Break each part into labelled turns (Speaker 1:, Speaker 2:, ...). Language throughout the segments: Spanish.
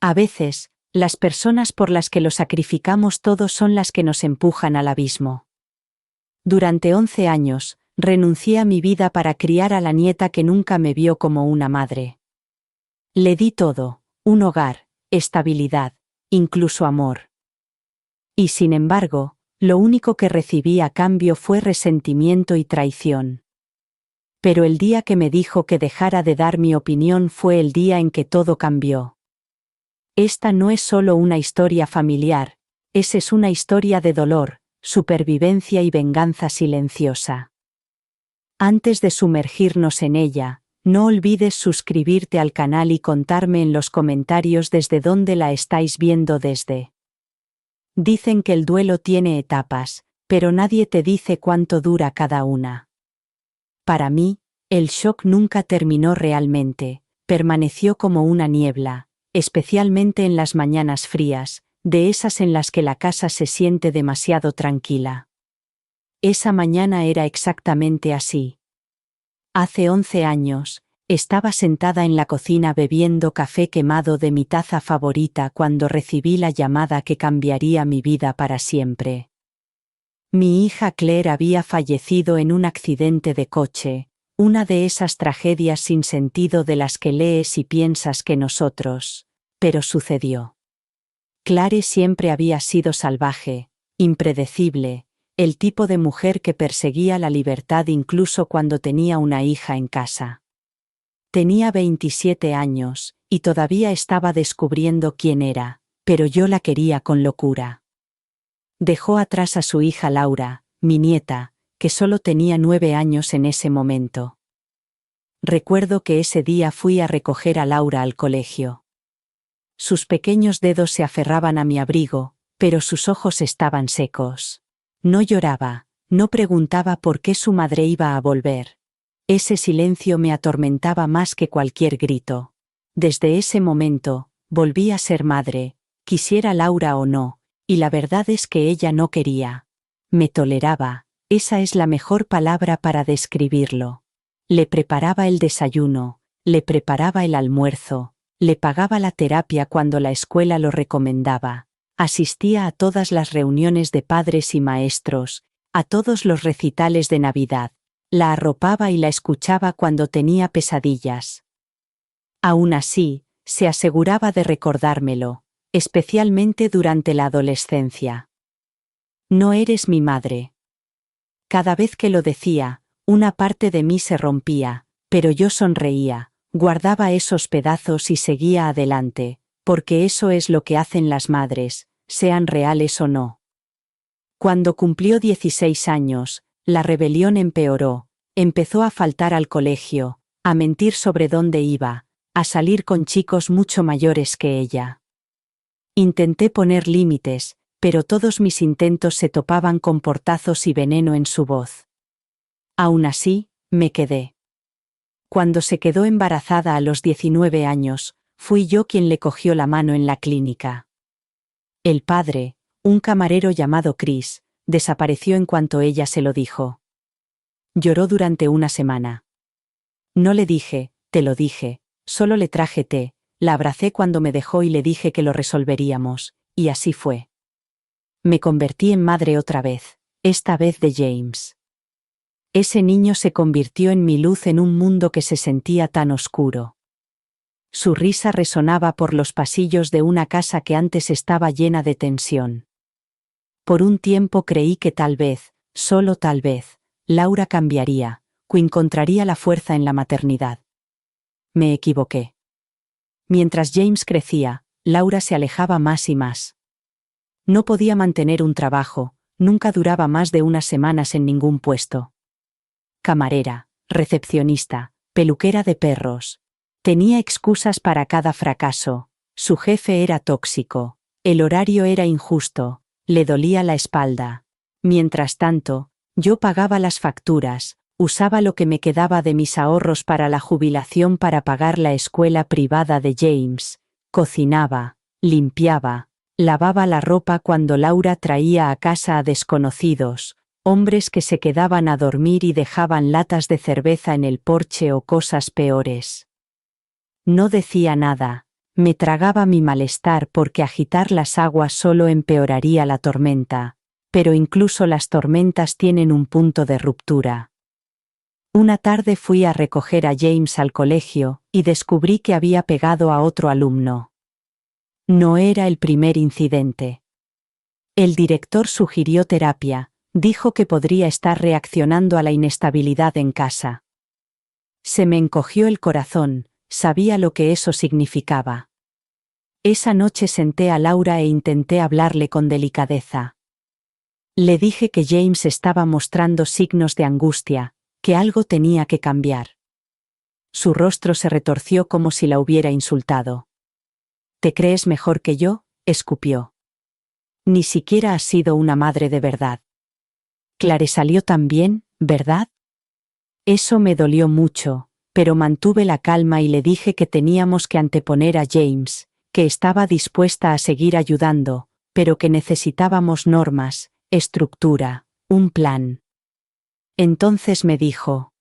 Speaker 1: A veces, las personas por las que lo sacrificamos todo son las que nos empujan al abismo. Durante 11 años, renuncié a mi vida para criar a la nieta que nunca me vio como una madre. Le di todo, un hogar, estabilidad, incluso amor. Y sin embargo, lo único que recibí a cambio fue resentimiento y traición. Pero el día que me dijo que dejara de dar mi opinión fue el día en que todo cambió. Esta no es solo una historia familiar, es una historia de dolor, supervivencia y venganza silenciosa. Antes de sumergirnos en ella, no olvides suscribirte al canal y contarme en los comentarios desde dónde la estáis viendo desde. Dicen que el duelo tiene etapas, pero nadie te dice cuánto dura cada una. Para mí, el shock nunca terminó realmente, permaneció como una niebla, especialmente en las mañanas frías, de esas en las que la casa se siente demasiado tranquila. Esa mañana era exactamente así. Hace 11 años, estaba sentada en la cocina bebiendo café quemado de mi taza favorita cuando recibí la llamada que cambiaría mi vida para siempre. Mi hija Claire había fallecido en un accidente de coche, una de esas tragedias sin sentido de las que lees y piensas que nosotros, pero sucedió. Claire siempre había sido salvaje, impredecible, el tipo de mujer que perseguía la libertad incluso cuando tenía una hija en casa. Tenía 27 años, y todavía estaba descubriendo quién era, pero yo la quería con locura. Dejó atrás a su hija Laura, mi nieta, que solo tenía 9 años en ese momento. Recuerdo que ese día fui a recoger a Laura al colegio. Sus pequeños dedos se aferraban a mi abrigo, pero sus ojos estaban secos. No lloraba, no preguntaba por qué su madre iba a volver. Ese silencio me atormentaba más que cualquier grito. Desde ese momento, volví a ser madre, quisiera Laura o no, y la verdad es que ella no quería. Me toleraba, esa es la mejor palabra para describirlo. Le preparaba el desayuno, le preparaba el almuerzo, le pagaba la terapia cuando la escuela lo recomendaba, asistía a todas las reuniones de padres y maestros, a todos los recitales de Navidad, la arropaba y la escuchaba cuando tenía pesadillas. Aún así, se aseguraba de recordármelo, especialmente durante la adolescencia. No eres mi madre. Cada vez que lo decía, una parte de mí se rompía, pero yo sonreía, guardaba esos pedazos y seguía adelante, porque eso es lo que hacen las madres, sean reales o no. Cuando cumplió 16 años, la rebelión empeoró, empezó a faltar al colegio, a mentir sobre dónde iba, a salir con chicos mucho mayores que ella. Intenté poner límites, pero todos mis intentos se topaban con portazos y veneno en su voz. Aún así, me quedé. Cuando se quedó embarazada a los 19 años, fui yo quien le cogió la mano en la clínica. El padre, un camarero llamado Chris, desapareció en cuanto ella se lo dijo. Lloró durante una semana. No le dije, te lo dije, solo le traje té, la abracé cuando me dejó y le dije que lo resolveríamos, y así fue. Me convertí en madre otra vez, esta vez de James. Ese niño se convirtió en mi luz en un mundo que se sentía tan oscuro. Su risa resonaba por los pasillos de una casa que antes estaba llena de tensión. Por un tiempo creí que tal vez, solo tal vez, Laura cambiaría, que encontraría la fuerza en la maternidad. Me equivoqué. Mientras James crecía, Laura se alejaba más y más. No podía mantener un trabajo, nunca duraba más de unas semanas en ningún puesto. Camarera, recepcionista, peluquera de perros. Tenía excusas para cada fracaso. Su jefe era tóxico, el horario era injusto, le dolía la espalda. Mientras tanto, yo pagaba las facturas, usaba lo que me quedaba de mis ahorros para la jubilación para pagar la escuela privada de James, cocinaba, limpiaba, lavaba la ropa cuando Laura traía a casa a desconocidos, hombres que se quedaban a dormir y dejaban latas de cerveza en el porche o cosas peores. No decía nada, Me tragaba mi malestar porque agitar las aguas solo empeoraría la tormenta, pero incluso las tormentas tienen un punto de ruptura. Una tarde fui a recoger a James al colegio y descubrí que había pegado a otro alumno. No era el primer incidente. El director sugirió terapia, dijo que podría estar reaccionando a la inestabilidad en casa. Se me encogió el corazón, sabía lo que eso significaba. Esa noche senté a Laura e intenté hablarle con delicadeza. Le dije que James estaba mostrando signos de angustia, que algo tenía que cambiar. Su rostro se retorció como si la hubiera insultado. ¿Te crees mejor que yo?, escupió. Ni siquiera has sido una madre de verdad. Clare salió también, ¿verdad? Eso me dolió mucho, pero mantuve la calma y le dije que teníamos que anteponer a James, que estaba dispuesta a seguir ayudando, pero que necesitábamos normas, estructura, un plan. Entonces me dijo: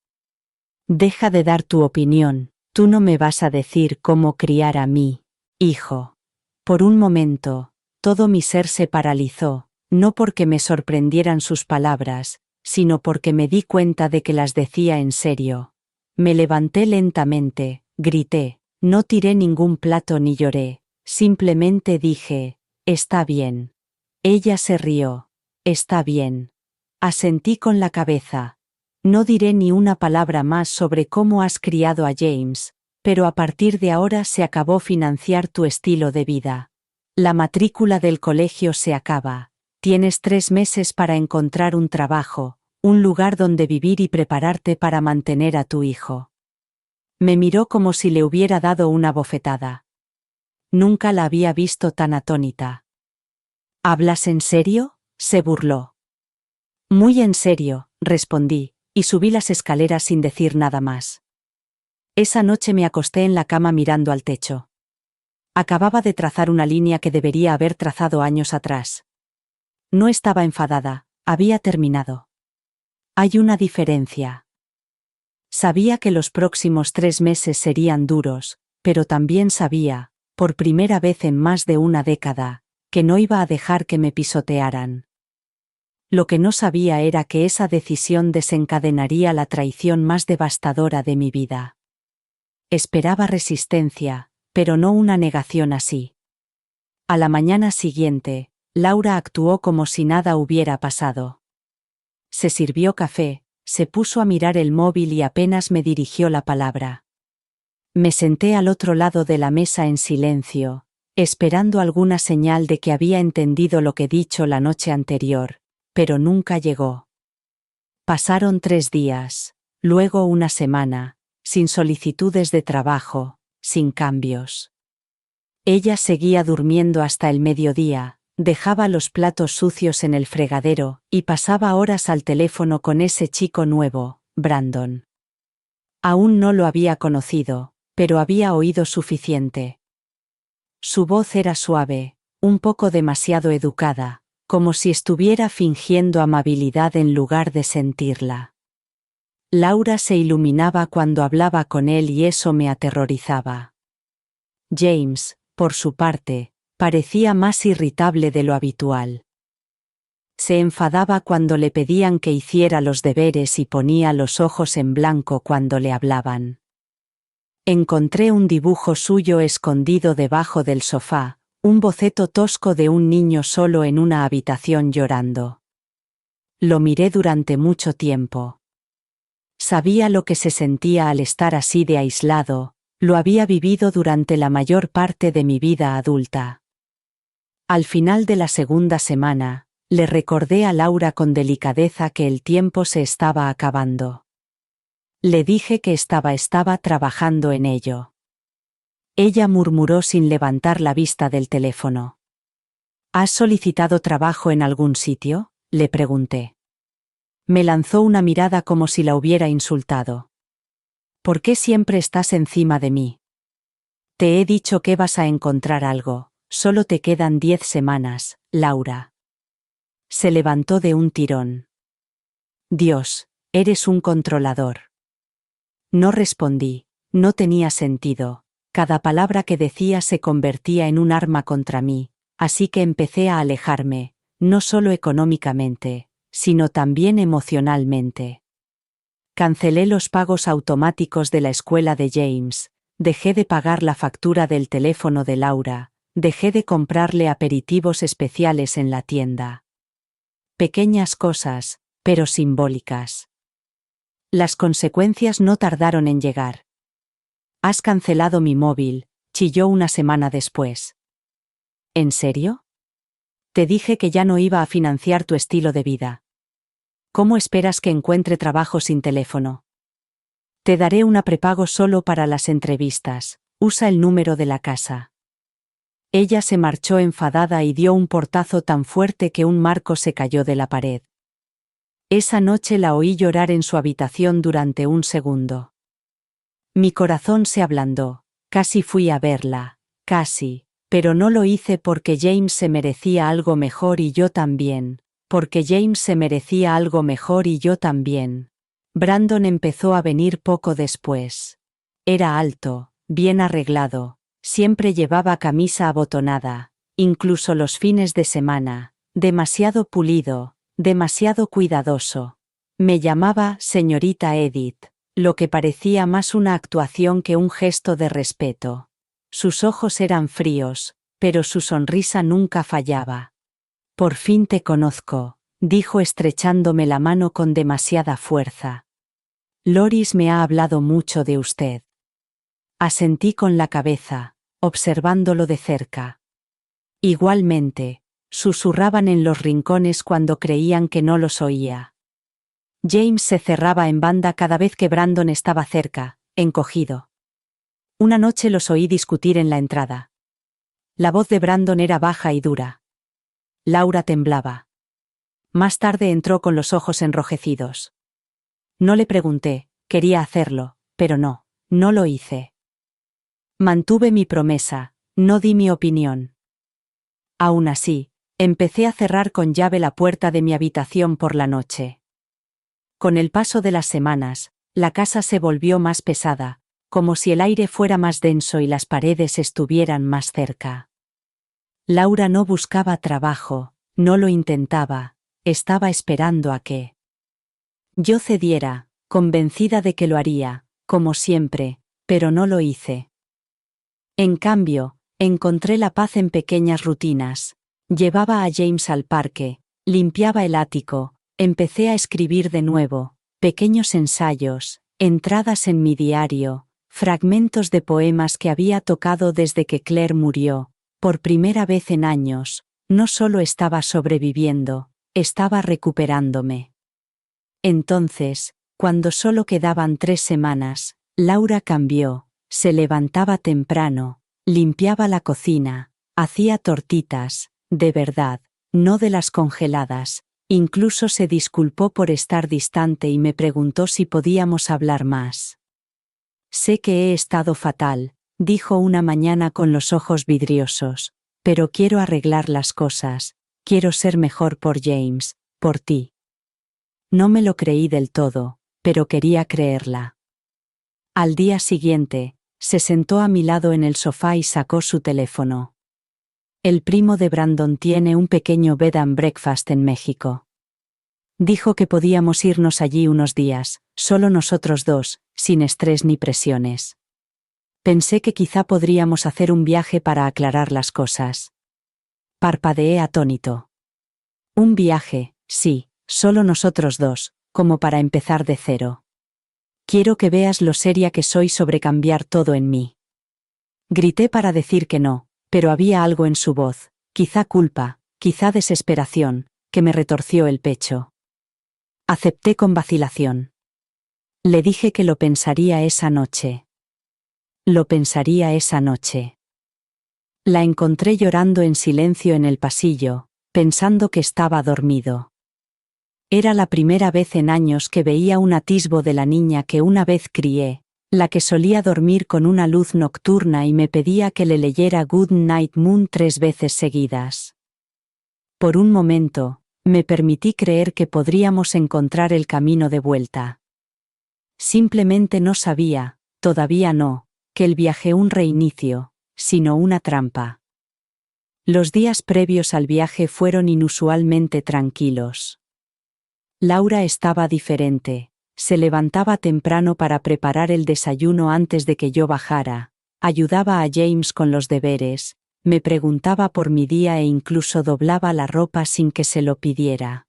Speaker 1: deja de dar tu opinión, tú no me vas a decir cómo criar a mi hijo. Por un momento, todo mi ser se paralizó, no porque me sorprendieran sus palabras, sino porque me di cuenta de que las decía en serio. Me levanté lentamente, grité, no tiré ningún plato ni lloré, simplemente dije: está bien. Ella se rió. Está bien. Asentí con la cabeza. No diré ni una palabra más sobre cómo has criado a James, pero a partir de ahora se acabó financiar tu estilo de vida. La matrícula del colegio se acaba. Tienes 3 meses para encontrar un trabajo, un lugar donde vivir y prepararte para mantener a tu hijo. Me miró como si le hubiera dado una bofetada. Nunca la había visto tan atónita. ¿Hablas en serio?, se burló. Muy en serio, respondí, y subí las escaleras sin decir nada más. Esa noche me acosté en la cama mirando al techo. Acababa de trazar una línea que debería haber trazado años atrás. No estaba enfadada, había terminado. Hay una diferencia. Sabía que los próximos 3 meses serían duros, pero también sabía, por primera vez en más de una década, que no iba a dejar que me pisotearan. Lo que no sabía era que esa decisión desencadenaría la traición más devastadora de mi vida. Esperaba resistencia, pero no una negación así. A la mañana siguiente, Laura actuó como si nada hubiera pasado. Se sirvió café, se puso a mirar el móvil y apenas me dirigió la palabra. Me senté al otro lado de la mesa en silencio, esperando alguna señal de que había entendido lo que dicho la noche anterior, pero nunca llegó. Pasaron 3 días, luego una semana, sin solicitudes de trabajo, sin cambios. Ella seguía durmiendo hasta el mediodía, dejaba los platos sucios en el fregadero y pasaba horas al teléfono con ese chico nuevo, Brandon. Aún no lo había conocido, pero había oído suficiente. Su voz era suave, un poco demasiado educada, como si estuviera fingiendo amabilidad en lugar de sentirla. Laura se iluminaba cuando hablaba con él y eso me aterrorizaba. James, por su parte, parecía más irritable de lo habitual. Se enfadaba cuando le pedían que hiciera los deberes y ponía los ojos en blanco cuando le hablaban. Encontré un dibujo suyo escondido debajo del sofá, un boceto tosco de un niño solo en una habitación llorando. Lo miré durante mucho tiempo. Sabía lo que se sentía al estar así de aislado, lo había vivido durante la mayor parte de mi vida adulta. Al final de la segunda semana, le recordé a Laura con delicadeza que el tiempo se estaba acabando. Le dije que estaba trabajando en ello. Ella murmuró sin levantar la vista del teléfono. ¿Has solicitado trabajo en algún sitio?, le pregunté. Me lanzó una mirada como si la hubiera insultado. ¿Por qué siempre estás encima de mí? Te he dicho que vas a encontrar algo, solo te quedan 10 semanas, Laura. Se levantó de un tirón. Dios, eres un controlador. No respondí, no tenía sentido. Cada palabra que decía se convertía en un arma contra mí, así que empecé a alejarme, no solo económicamente, sino también emocionalmente. Cancelé los pagos automáticos de la escuela de James, dejé de pagar la factura del teléfono de Laura, dejé de comprarle aperitivos especiales en la tienda. Pequeñas cosas, pero simbólicas. Las consecuencias no tardaron en llegar. «Has cancelado mi móvil», chilló una semana después. ¿En serio? Te dije que ya no iba a financiar tu estilo de vida. ¿Cómo esperas que encuentre trabajo sin teléfono? Te daré una prepago solo para las entrevistas, usa el número de la casa. Ella se marchó enfadada y dio un portazo tan fuerte que un marco se cayó de la pared. Esa noche la oí llorar en su habitación durante un segundo. Mi corazón se ablandó, casi fui a verla, casi, pero no lo hice porque James se merecía algo mejor y yo también, porque James se merecía algo mejor y yo también. Brandon empezó a venir poco después. Era alto, bien arreglado, siempre llevaba camisa abotonada, incluso los fines de semana, demasiado pulido, demasiado cuidadoso. Me llamaba señorita Edith, lo que parecía más una actuación que un gesto de respeto. Sus ojos eran fríos, pero su sonrisa nunca fallaba. «Por fin te conozco», dijo estrechándome la mano con demasiada fuerza. «Loris me ha hablado mucho de usted». Asentí con la cabeza, observándolo de cerca. Igualmente, susurraban en los rincones cuando creían que no los oía. James se cerraba en banda cada vez que Brandon estaba cerca, encogido. Una noche los oí discutir en la entrada. La voz de Brandon era baja y dura. Laura temblaba. Más tarde entró con los ojos enrojecidos. No le pregunté, quería hacerlo, pero no lo hice. Mantuve mi promesa, no di mi opinión. Aún así, empecé a cerrar con llave la puerta de mi habitación por la noche. Con el paso de las semanas, la casa se volvió más pesada, como si el aire fuera más denso y las paredes estuvieran más cerca. Laura no buscaba trabajo, no lo intentaba, estaba esperando a que yo cediera, convencida de que lo haría, como siempre, pero no lo hice. En cambio, encontré la paz en pequeñas rutinas. Llevaba a James al parque, limpiaba el ático, empecé a escribir de nuevo, pequeños ensayos, entradas en mi diario, fragmentos de poemas que había tocado desde que Claire murió. Por primera vez en años, no solo estaba sobreviviendo, estaba recuperándome. Entonces, cuando solo quedaban 3 semanas, Laura cambió, se levantaba temprano, limpiaba la cocina, hacía tortitas, de verdad, no de las congeladas, incluso se disculpó por estar distante y me preguntó si podíamos hablar más. Sé que he estado fatal, dijo una mañana con los ojos vidriosos, pero quiero arreglar las cosas, quiero ser mejor por James, por ti. No me lo creí del todo, pero quería creerla. Al día siguiente, se sentó a mi lado en el sofá y sacó su teléfono. El primo de Brandon tiene un pequeño bed and breakfast en México. Dijo que podíamos irnos allí unos días, solo nosotros dos, sin estrés ni presiones. Pensé que quizá podríamos hacer un viaje para aclarar las cosas. Parpadeé atónito. Un viaje, sí, solo nosotros dos, como para empezar de cero. Quiero que veas lo seria que soy sobre cambiar todo en mí. Grité para decir que no, pero había algo en su voz, quizá culpa, quizá desesperación, que me retorció el pecho. Acepté con vacilación. Le dije que lo pensaría esa noche. Lo pensaría esa noche. La encontré llorando en silencio en el pasillo, pensando que estaba dormido. Era la primera vez en años que veía un atisbo de la niña que una vez crié, la que solía dormir con una luz nocturna y me pedía que le leyera Good Night Moon 3 veces seguidas. Por un momento, me permití creer que podríamos encontrar el camino de vuelta. Simplemente no sabía, todavía no, que el viaje un reinicio, sino una trampa. Los días previos al viaje fueron inusualmente tranquilos. Laura estaba diferente, se levantaba temprano para preparar el desayuno antes de que yo bajara, ayudaba a James con los deberes, me preguntaba por mi día e incluso doblaba la ropa sin que se lo pidiera.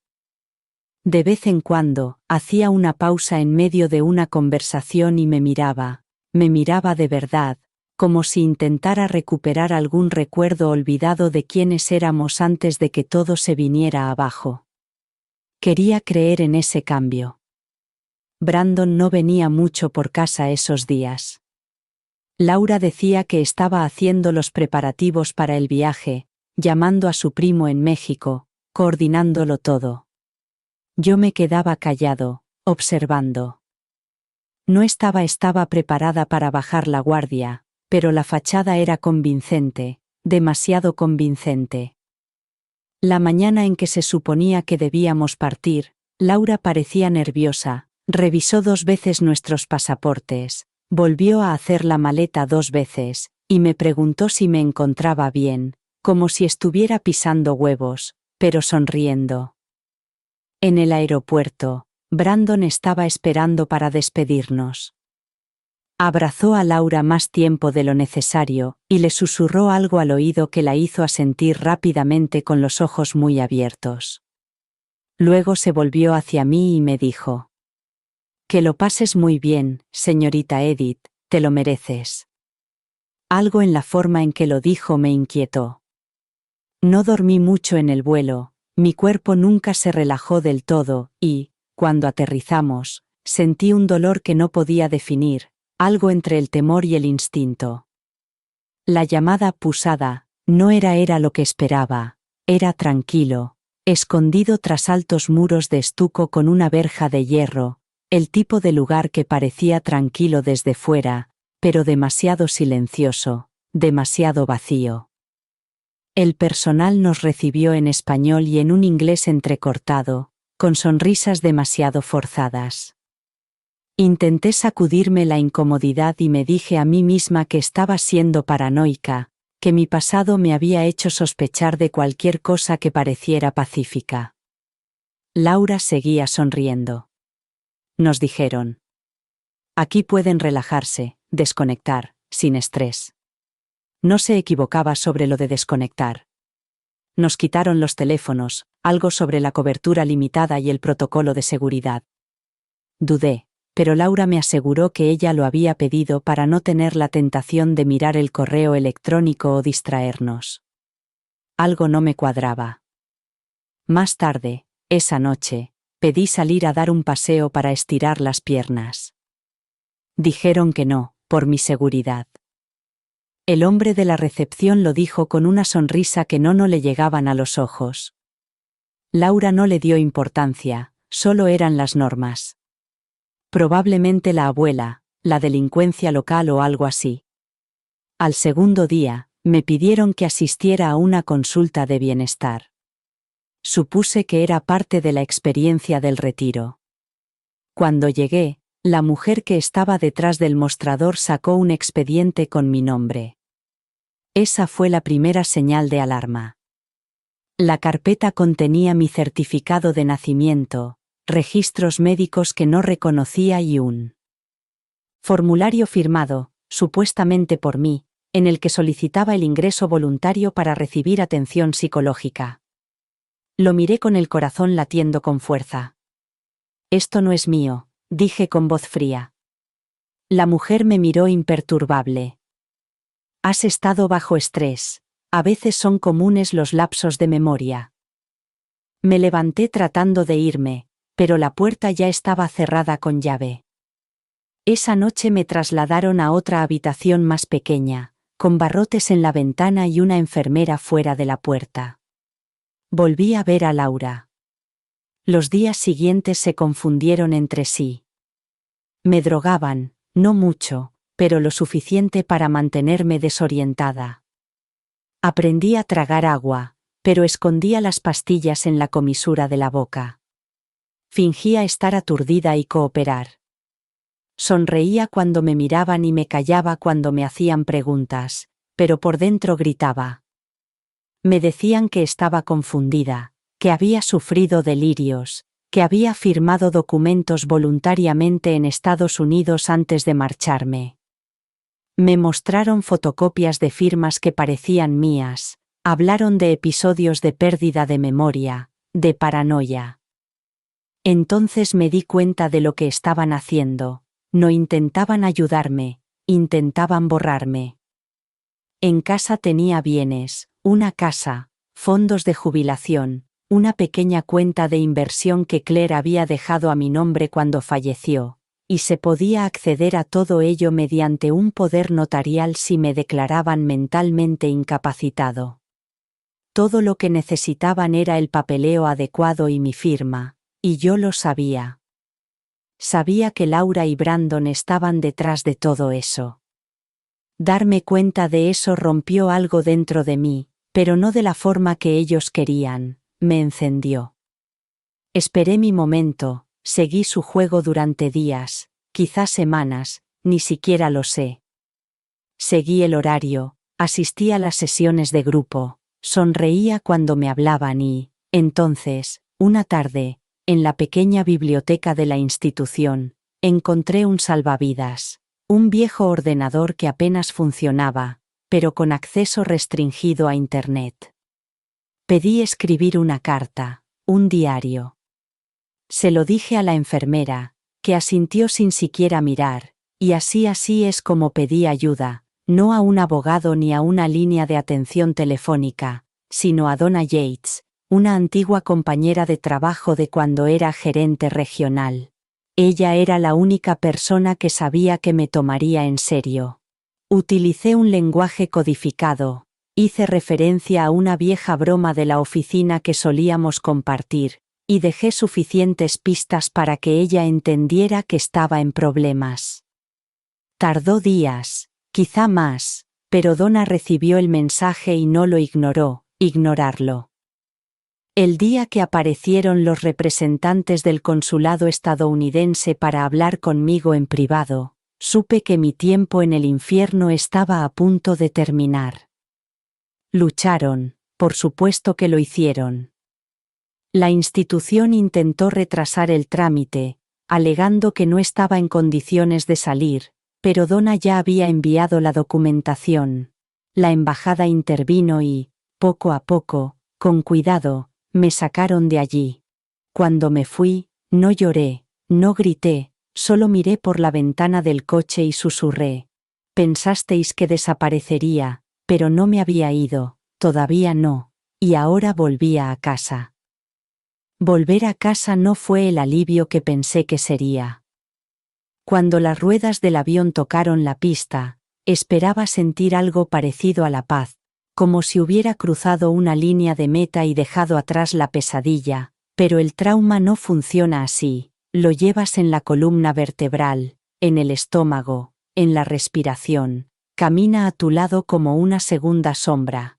Speaker 1: De vez en cuando, hacía una pausa en medio de una conversación y me miraba de verdad, como si intentara recuperar algún recuerdo olvidado de quiénes éramos antes de que todo se viniera abajo. Quería creer en ese cambio. Brandon no venía mucho por casa esos días. Laura decía que estaba haciendo los preparativos para el viaje, llamando a su primo en México, coordinándolo todo. Yo me quedaba callado, observando. No estaba preparada para bajar la guardia, pero la fachada era convincente, demasiado convincente. La mañana en que se suponía que debíamos partir, Laura parecía nerviosa, revisó 2 veces nuestros pasaportes, volvió a hacer la maleta 2 veces, y me preguntó si me encontraba bien, como si estuviera pisando huevos, pero sonriendo. En el aeropuerto, Brandon estaba esperando para despedirnos. Abrazó a Laura más tiempo de lo necesario, y le susurró algo al oído que la hizo asentir rápidamente con los ojos muy abiertos. Luego se volvió hacia mí y me dijo: «Que lo pases muy bien, señorita Edith, te lo mereces». Algo en la forma en que lo dijo me inquietó. No dormí mucho en el vuelo, mi cuerpo nunca se relajó del todo, y, cuando aterrizamos, sentí un dolor que no podía definir, algo entre el temor y el instinto. La llamada Posada no era lo que esperaba, era tranquilo, escondido tras altos muros de estuco con una verja de hierro, el tipo de lugar que parecía tranquilo desde fuera, pero demasiado silencioso, demasiado vacío. El personal nos recibió en español y en un inglés entrecortado, con sonrisas demasiado forzadas. Intenté sacudirme la incomodidad y me dije a mí misma que estaba siendo paranoica, que mi pasado me había hecho sospechar de cualquier cosa que pareciera pacífica. Laura seguía sonriendo. Nos dijeron: «Aquí pueden relajarse, desconectar, sin estrés». No se equivocaba sobre lo de desconectar. Nos quitaron los teléfonos, algo sobre la cobertura limitada y el protocolo de seguridad. Dudé, pero Laura me aseguró que ella lo había pedido para no tener la tentación de mirar el correo electrónico o distraernos. Algo no me cuadraba. Más tarde, esa noche, pedí salir a dar un paseo para estirar las piernas. Dijeron que no, por mi seguridad. El hombre de la recepción lo dijo con una sonrisa que no le llegaban a los ojos. Laura no le dio importancia, solo eran las normas. Probablemente la abuela, la delincuencia local o algo así. Al segundo día, me pidieron que asistiera a una consulta de bienestar. Supuse que era parte de la experiencia del retiro. Cuando llegué, la mujer que estaba detrás del mostrador sacó un expediente con mi nombre. Esa fue la primera señal de alarma. La carpeta contenía mi certificado de nacimiento, registros médicos que no reconocía y un formulario firmado, supuestamente por mí, en el que solicitaba el ingreso voluntario para recibir atención psicológica. Lo miré con el corazón latiendo con fuerza. «Esto no es mío», dije con voz fría. La mujer me miró imperturbable. «Has estado bajo estrés. A veces son comunes los lapsos de memoria». Me levanté tratando de irme, pero la puerta ya estaba cerrada con llave. Esa noche me trasladaron a otra habitación más pequeña, con barrotes en la ventana y una enfermera fuera de la puerta. Volví a ver a Laura. Los días siguientes se confundieron entre sí. Me drogaban, no mucho, pero lo suficiente para mantenerme desorientada. Aprendí a tragar agua, pero escondía las pastillas en la comisura de la boca. Fingía estar aturdida y cooperar. Sonreía cuando me miraban y me callaba cuando me hacían preguntas, pero por dentro gritaba. Me decían que estaba confundida, que había sufrido delirios, que había firmado documentos voluntariamente en Estados Unidos antes de marcharme. Me mostraron fotocopias de firmas que parecían mías, hablaron de episodios de pérdida de memoria, de paranoia. Entonces me di cuenta de lo que estaban haciendo. No intentaban ayudarme, intentaban borrarme. En casa tenía bienes, una casa, fondos de jubilación, una pequeña cuenta de inversión que Claire había dejado a mi nombre cuando falleció, y se podía acceder a todo ello mediante un poder notarial si me declaraban mentalmente incapacitado. Todo lo que necesitaban era el papeleo adecuado y mi firma, y yo lo sabía. Sabía que Laura y Brandon estaban detrás de todo eso. Darme cuenta de eso rompió algo dentro de mí, pero no de la forma que ellos querían, me encendió. Esperé mi momento, seguí su juego durante días, quizás semanas, ni siquiera lo sé. Seguí el horario, asistí a las sesiones de grupo, sonreía cuando me hablaban y, entonces, una tarde, en la pequeña biblioteca de la institución, encontré un salvavidas, un viejo ordenador que apenas funcionaba, pero con acceso restringido a Internet. Pedí escribir una carta, un diario. Se lo dije a la enfermera, que asintió sin siquiera mirar, y así es como pedí ayuda, no a un abogado ni a una línea de atención telefónica, sino a Donna Yates, una antigua compañera de trabajo de cuando era gerente regional. Ella era la única persona que sabía que me tomaría en serio. Utilicé un lenguaje codificado, hice referencia a una vieja broma de la oficina que solíamos compartir, y dejé suficientes pistas para que ella entendiera que estaba en problemas. Tardó días, quizá más, pero Donna recibió el mensaje y no lo ignoró, ignorarlo. El día que aparecieron los representantes del consulado estadounidense para hablar conmigo en privado, supe que mi tiempo en el infierno estaba a punto de terminar. Lucharon, por supuesto que lo hicieron. La institución intentó retrasar el trámite, alegando que no estaba en condiciones de salir, pero Donna ya había enviado la documentación. La embajada intervino y, poco a poco, con cuidado, me sacaron de allí. Cuando me fui, no lloré, no grité, solo miré por la ventana del coche y susurré. Pensasteis que desaparecería, pero no me había ido, todavía no, y ahora volvía a casa. Volver a casa no fue el alivio que pensé que sería. Cuando las ruedas del avión tocaron la pista, esperaba sentir algo parecido a la paz, como si hubiera cruzado una línea de meta y dejado atrás la pesadilla, pero el trauma no funciona así, lo llevas en la columna vertebral, en el estómago, en la respiración, camina a tu lado como una segunda sombra.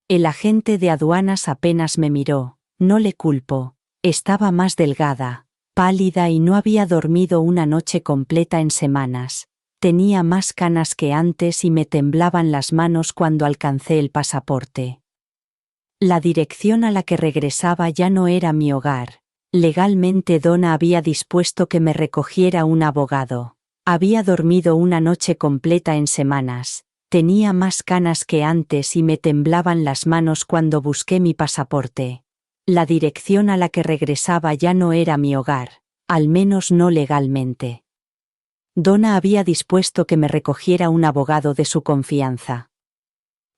Speaker 1: El agente de aduanas apenas me miró, no le culpo, estaba más delgada, pálida y no había dormido una noche completa en semanas. Tenía más canas que antes y me temblaban las manos cuando alcancé el pasaporte. La dirección a la que regresaba ya no era mi hogar. Legalmente Donna había dispuesto que me recogiera un abogado. Había dormido una noche completa en semanas. Tenía más canas que antes y me temblaban las manos cuando busqué mi pasaporte. La dirección a la que regresaba ya no era mi hogar, al menos no legalmente. Donna había dispuesto que me recogiera un abogado de su confianza.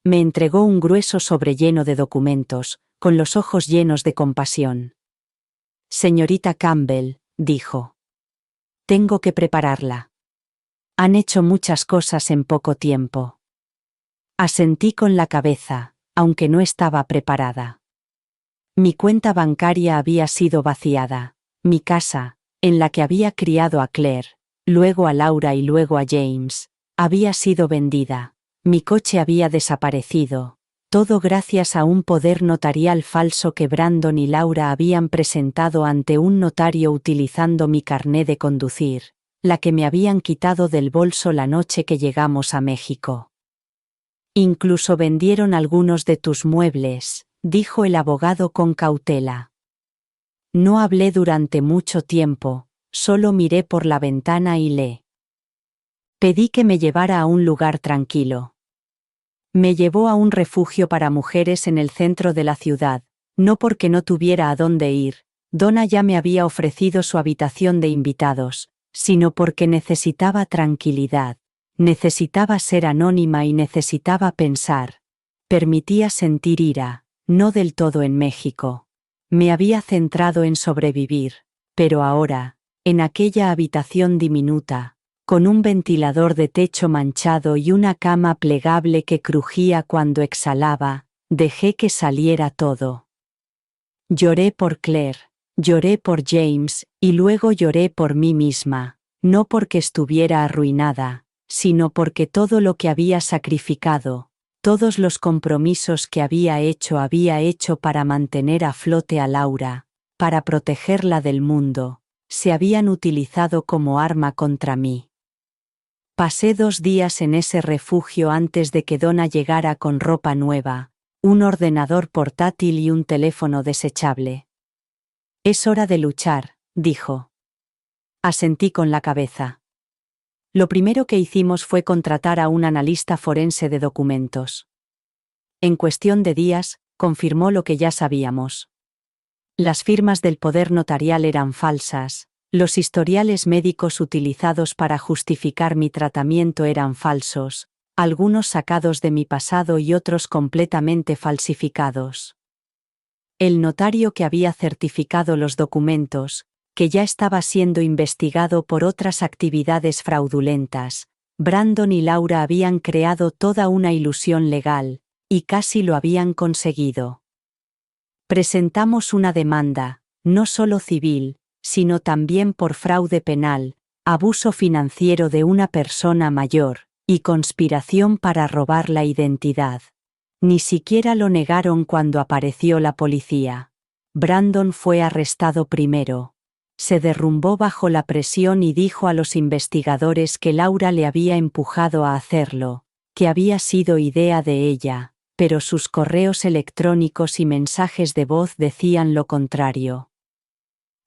Speaker 1: Me entregó un grueso sobre lleno de documentos, con los ojos llenos de compasión. Señorita Campbell, dijo. Tengo que prepararla. Han hecho muchas cosas en poco tiempo. Asentí con la cabeza, aunque no estaba preparada. Mi cuenta bancaria había sido vaciada. Mi casa, en la que había criado a Claire, luego a Laura y luego a James, había sido vendida. Mi coche había desaparecido. Todo gracias a un poder notarial falso que Brandon y Laura habían presentado ante un notario utilizando mi carné de conducir. la que me habían quitado del bolso la noche que llegamos a México. Incluso vendieron algunos de tus muebles, dijo el abogado con cautela. No hablé durante mucho tiempo, solo miré por la ventana y le pedí que me llevara a un lugar tranquilo. Me llevó a un refugio para mujeres en el centro de la ciudad, no porque no tuviera a dónde ir, Donna ya me había ofrecido su habitación de invitados, sino porque necesitaba tranquilidad, necesitaba ser anónima y necesitaba pensar. Permitía sentir ira, no del todo en México. Me había centrado en sobrevivir, pero ahora, en aquella habitación diminuta, con un ventilador de techo manchado y una cama plegable que crujía cuando exhalaba, dejé que saliera todo. Lloré por Claire, lloré por James, y luego lloré por mí misma, no porque estuviera arruinada, sino porque todo lo que había sacrificado, todos los compromisos que había hecho para mantener a flote a Laura, para protegerla del mundo, se habían utilizado como arma contra mí. Pasé 2 días en ese refugio antes de que Donna llegara con ropa nueva, un ordenador portátil y un teléfono desechable. Es hora de luchar, dijo. Asentí con la cabeza. Lo primero que hicimos fue contratar a un analista forense de documentos. En cuestión de días, confirmó lo que ya sabíamos. Las firmas del poder notarial eran falsas. Los historiales médicos utilizados para justificar mi tratamiento eran falsos, algunos sacados de mi pasado y otros completamente falsificados. El notario que había certificado los documentos, que ya estaba siendo investigado por otras actividades fraudulentas, Brandon y Laura habían creado toda una ilusión legal, y casi lo habían conseguido. Presentamos una demanda, no solo civil, sino también por fraude penal, abuso financiero de una persona mayor, y conspiración para robar la identidad. Ni siquiera lo negaron cuando apareció la policía. Brandon fue arrestado primero. Se derrumbó bajo la presión y dijo a los investigadores que Laura le había empujado a hacerlo, que había sido idea de ella, pero sus correos electrónicos y mensajes de voz decían lo contrario.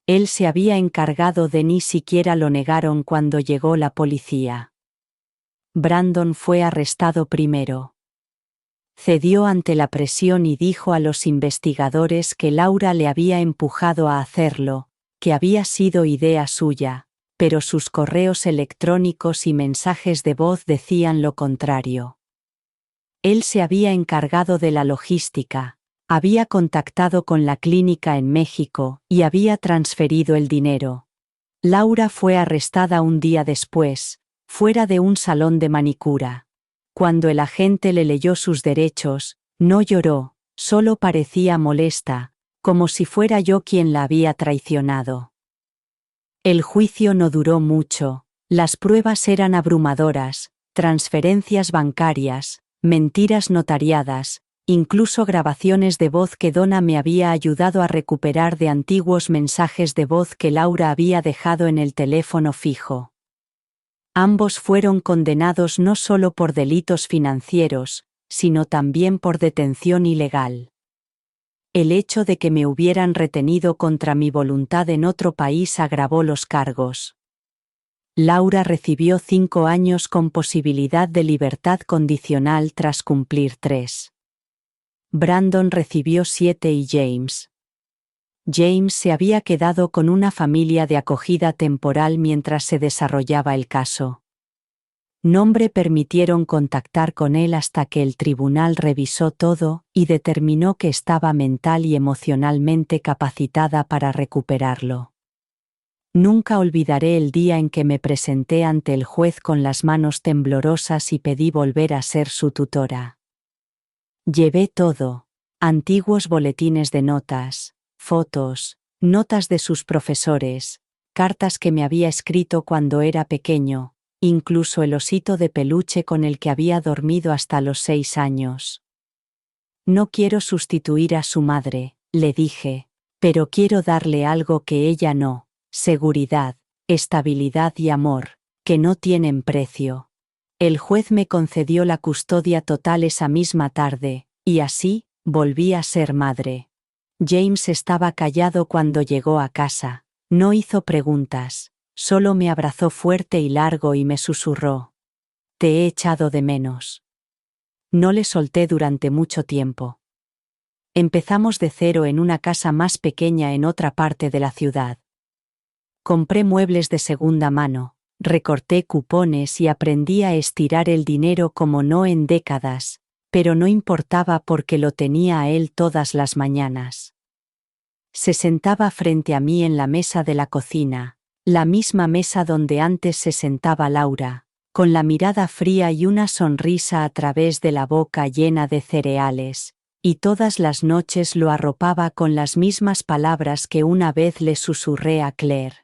Speaker 1: Él se había encargado de ni siquiera lo negaron cuando llegó la policía. Brandon fue arrestado primero. Cedió ante la presión y dijo a los investigadores que Laura le había empujado a hacerlo, que había sido idea suya, pero sus correos electrónicos y mensajes de voz decían lo contrario. Él se había encargado de la logística. Había contactado con la clínica en México y había transferido el dinero. Laura fue arrestada un día después, fuera de un salón de manicura. Cuando el agente le leyó sus derechos, no lloró, solo parecía molesta, como si fuera yo quien la había traicionado. El juicio no duró mucho, las pruebas eran abrumadoras, transferencias bancarias, mentiras notariadas, incluso grabaciones de voz que Donna me había ayudado a recuperar de antiguos mensajes de voz que Laura había dejado en el teléfono fijo. Ambos fueron condenados no solo por delitos financieros, sino también por detención ilegal. El hecho de que me hubieran retenido contra mi voluntad en otro país agravó los cargos. Laura recibió 5 años con posibilidad de libertad condicional tras cumplir 3. Brandon recibió 7 y James. James se había quedado con una familia de acogida temporal mientras se desarrollaba el caso. No me permitieron contactar con él hasta que el tribunal revisó todo y determinó que estaba mental y emocionalmente capacitada para recuperarlo. Nunca olvidaré el día en que me presenté ante el juez con las manos temblorosas y pedí volver a ser su tutora. Llevé todo: antiguos boletines de notas, fotos, notas de sus profesores, cartas que me había escrito cuando era pequeño, incluso el osito de peluche con el que había dormido hasta los 6 años. No quiero sustituir a su madre, le dije, pero quiero darle algo que ella no: seguridad, estabilidad y amor, que no tienen precio. El juez me concedió la custodia total esa misma tarde, y así, volví a ser madre. James estaba callado cuando llegó a casa. No hizo preguntas, solo me abrazó fuerte y largo y me susurró: «Te he echado de menos». No le solté durante mucho tiempo. Empezamos de cero en una casa más pequeña en otra parte de la ciudad. Compré muebles de segunda mano, recorté cupones y aprendí a estirar el dinero como no en décadas, pero no importaba porque lo tenía a él todas las mañanas. Se sentaba frente a mí en la mesa de la cocina, la misma mesa donde antes se sentaba Laura, con la mirada fría y una sonrisa a través de la boca llena de cereales, y todas las noches lo arropaba con las mismas palabras que una vez le susurré a Claire.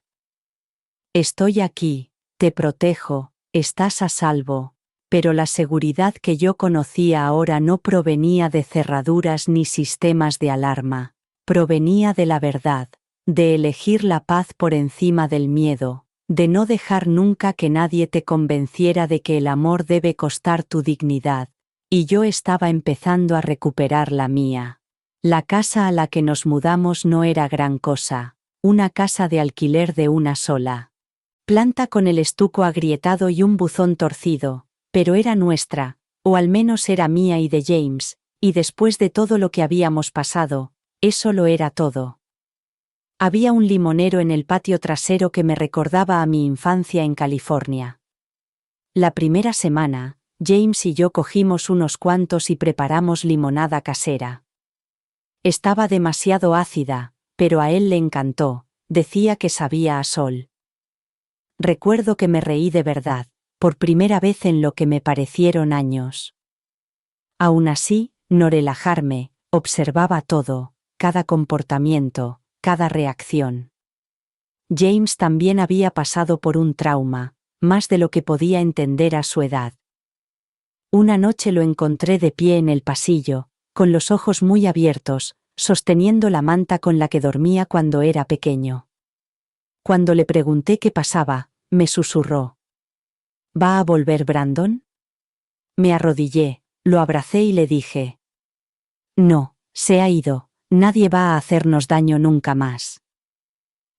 Speaker 1: «Estoy aquí, te protejo, estás a salvo», pero la seguridad que yo conocía ahora no provenía de cerraduras ni sistemas de alarma, provenía de la verdad, de elegir la paz por encima del miedo, de no dejar nunca que nadie te convenciera de que el amor debe costar tu dignidad, y yo estaba empezando a recuperar la mía. La casa a la que nos mudamos no era gran cosa, una casa de alquiler de una sola planta con el estuco agrietado y un buzón torcido, pero era nuestra, o al menos era mía y de James, y después de todo lo que habíamos pasado, eso lo era todo. Había un limonero en el patio trasero que me recordaba a mi infancia en California. La primera semana, James y yo cogimos unos cuantos y preparamos limonada casera. Estaba demasiado ácida, pero a él le encantó, decía que sabía a sol. Recuerdo que me reí de verdad, por primera vez en lo que me parecieron años. Aún así, no relajarme, observaba todo, cada comportamiento, cada reacción. James también había pasado por un trauma, más de lo que podía entender a su edad. Una noche lo encontré de pie en el pasillo, con los ojos muy abiertos, sosteniendo la manta con la que dormía cuando era pequeño. Cuando le pregunté qué pasaba, me susurró: «¿Va a volver Brandon?». Me arrodillé, lo abracé y le dije: «No, se ha ido, nadie va a hacernos daño nunca más».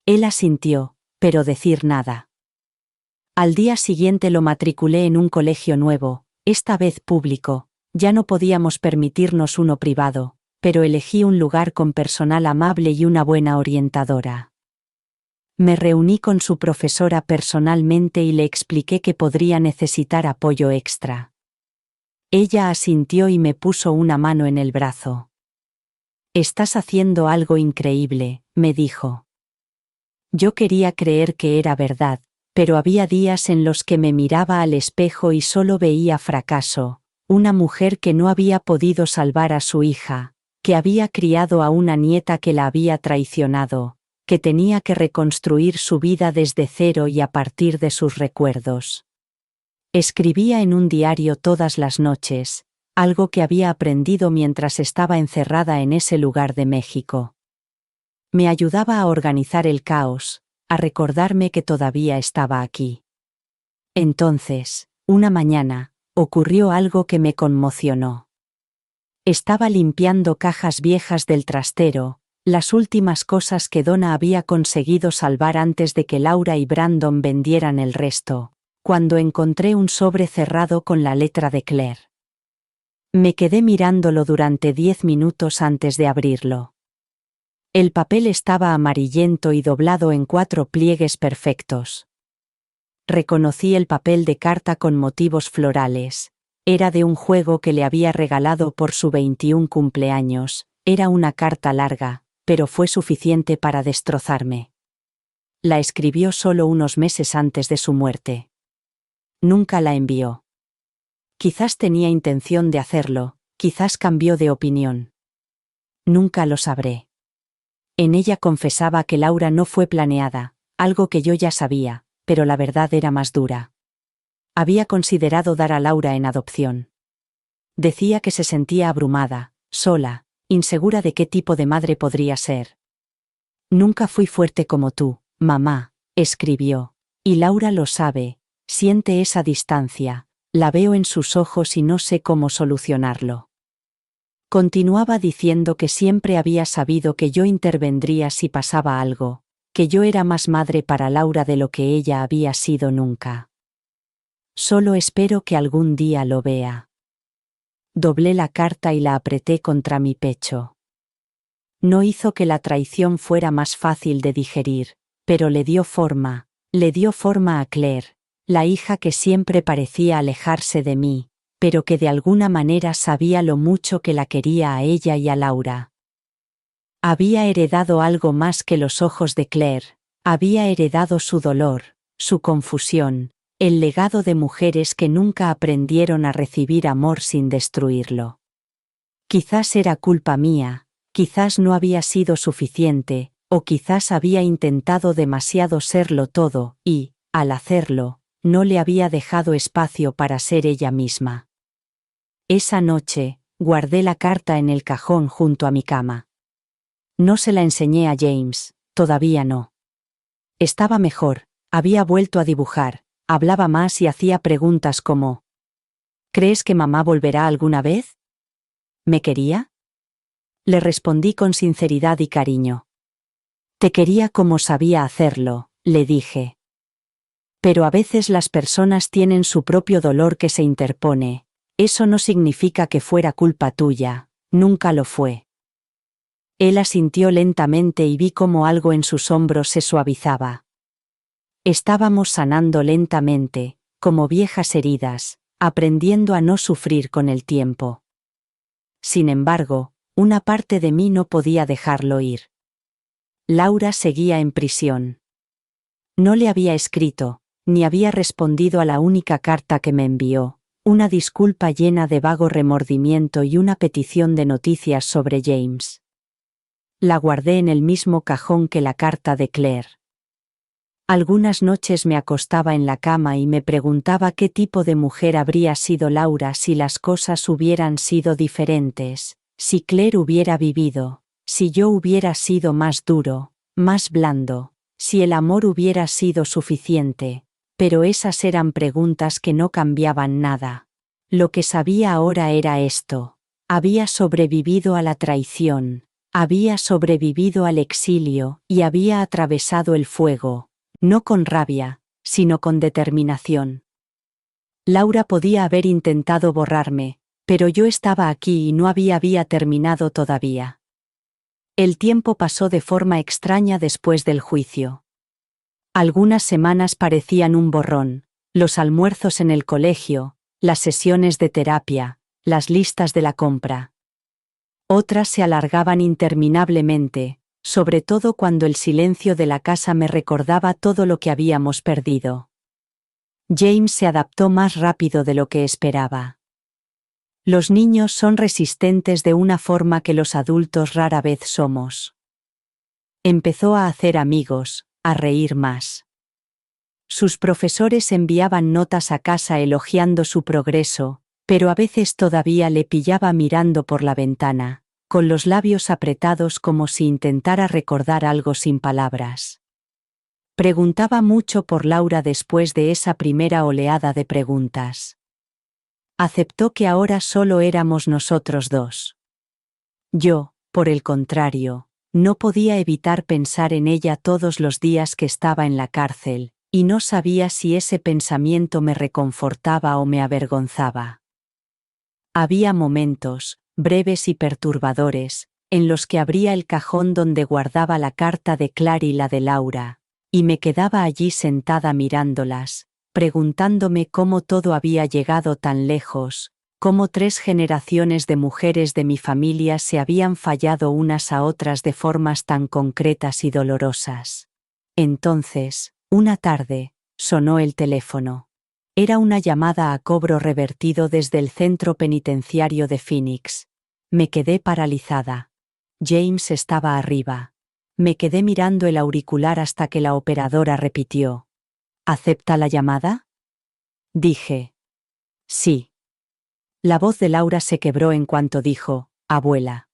Speaker 1: Él asintió, pero decir nada. Al día siguiente lo matriculé en un colegio nuevo, esta vez público. Ya no podíamos permitirnos uno privado, pero elegí un lugar con personal amable y una buena orientadora. Me reuní con su profesora personalmente y le expliqué que podría necesitar apoyo extra. Ella asintió y me puso una mano en el brazo. «Estás haciendo algo increíble», me dijo. Yo quería creer que era verdad, pero había días en los que me miraba al espejo y solo veía fracaso, una mujer que no había podido salvar a su hija, que había criado a una nieta que la había traicionado, que tenía que reconstruir su vida desde cero y a partir de sus recuerdos. Escribía en un diario todas las noches, algo que había aprendido mientras estaba encerrada en ese lugar de México. Me ayudaba a organizar el caos, a recordarme que todavía estaba aquí. Entonces, una mañana, ocurrió algo que me conmocionó. Estaba limpiando cajas viejas del trastero, las últimas cosas que Donna había conseguido salvar antes de que Laura y Brandon vendieran el resto, cuando encontré un sobre cerrado con la letra de Claire. Me quedé mirándolo durante 10 minutos antes de abrirlo. El papel estaba amarillento y doblado en 4 pliegues perfectos. Reconocí el papel de carta con motivos florales. Era de un juego que le había regalado por su 21 cumpleaños. Era una carta larga, pero fue suficiente para destrozarme. La escribió solo unos meses antes de su muerte. Nunca la envió. Quizás tenía intención de hacerlo, quizás cambió de opinión. Nunca lo sabré. En ella confesaba que Laura no fue planeada, algo que yo ya sabía, pero la verdad era más dura. Había considerado dar a Laura en adopción. Decía que se sentía abrumada, sola, insegura de qué tipo de madre podría ser. «Nunca fui fuerte como tú, mamá», escribió, Y Laura lo sabe, siente esa distancia, la veo en sus ojos y no sé cómo solucionarlo. Continuaba diciendo que siempre había sabido que yo intervendría si pasaba algo, que yo era más madre para Laura de lo que ella había sido nunca. Solo espero que algún día lo vea. Doblé la carta y la apreté contra mi pecho. No hizo que la traición fuera más fácil de digerir, pero le dio forma a Claire, la hija que siempre parecía alejarse de mí, pero que de alguna manera sabía lo mucho que la quería a ella y a Laura. Había heredado algo más que los ojos de Claire, había heredado su dolor, su confusión, el legado de mujeres que nunca aprendieron a recibir amor sin destruirlo. Quizás era culpa mía, quizás no había sido suficiente, o quizás había intentado demasiado serlo todo y, al hacerlo, no le había dejado espacio para ser ella misma. Esa noche, guardé la carta en el cajón junto a mi cama. No se la enseñé a James, todavía no. Estaba mejor, había vuelto a dibujar, hablaba más y hacía preguntas como: ¿crees que mamá volverá alguna vez? ¿Me quería? Le respondí con sinceridad y cariño. Te quería como sabía hacerlo, le dije. Pero a veces las personas tienen su propio dolor que se interpone. Eso no significa que fuera culpa tuya, nunca lo fue. Él asintió lentamente y vi cómo algo en sus hombros se suavizaba. Estábamos sanando lentamente, como viejas heridas, aprendiendo a no sufrir con el tiempo. Sin embargo, una parte de mí no podía dejarlo ir. Laura seguía en prisión. No le había escrito, ni había respondido a la única carta que me envió, una disculpa llena de vago remordimiento y una petición de noticias sobre James. La guardé en el mismo cajón que la carta de Claire. Algunas noches me acostaba en la cama y me preguntaba qué tipo de mujer habría sido Laura si las cosas hubieran sido diferentes, si Claire hubiera vivido, si yo hubiera sido más duro, más blando, si el amor hubiera sido suficiente, pero esas eran preguntas que no cambiaban nada. Lo que sabía ahora era esto: había sobrevivido a la traición, había sobrevivido al exilio y había atravesado el fuego, no con rabia, sino con determinación. Laura podía haber intentado borrarme, pero yo estaba aquí y no había terminado todavía. El tiempo pasó de forma extraña después del juicio. Algunas semanas parecían un borrón: los almuerzos en el colegio, las sesiones de terapia, las listas de la compra. Otras se alargaban interminablemente, sobre todo cuando el silencio de la casa me recordaba todo lo que habíamos perdido. James se adaptó más rápido de lo que esperaba. Los niños son resistentes de una forma que los adultos rara vez somos. Empezó a hacer amigos, a reír más. Sus profesores enviaban notas a casa elogiando su progreso, pero a veces todavía le pillaba mirando por la ventana, con los labios apretados como si intentara recordar algo sin palabras. Preguntaba mucho por Laura después de esa primera oleada de preguntas. Aceptó que ahora solo éramos nosotros dos. Yo, por el contrario, no podía evitar pensar en ella todos los días que estaba en la cárcel, y no sabía si ese pensamiento me reconfortaba o me avergonzaba. Había momentos, breves y perturbadores, en los que abría el cajón donde guardaba la carta de Claire y la de Laura, y me quedaba allí sentada mirándolas, preguntándome cómo todo había llegado tan lejos, cómo 3 generaciones de mujeres de mi familia se habían fallado unas a otras de formas tan concretas y dolorosas. Entonces, una tarde, sonó el teléfono. Era una llamada a cobro revertido desde el centro penitenciario de Phoenix. Me quedé paralizada. James estaba arriba. Me quedé mirando el auricular hasta que la operadora repitió: ¿acepta la llamada? Dije: sí. La voz de Laura se quebró en cuanto dijo: abuela.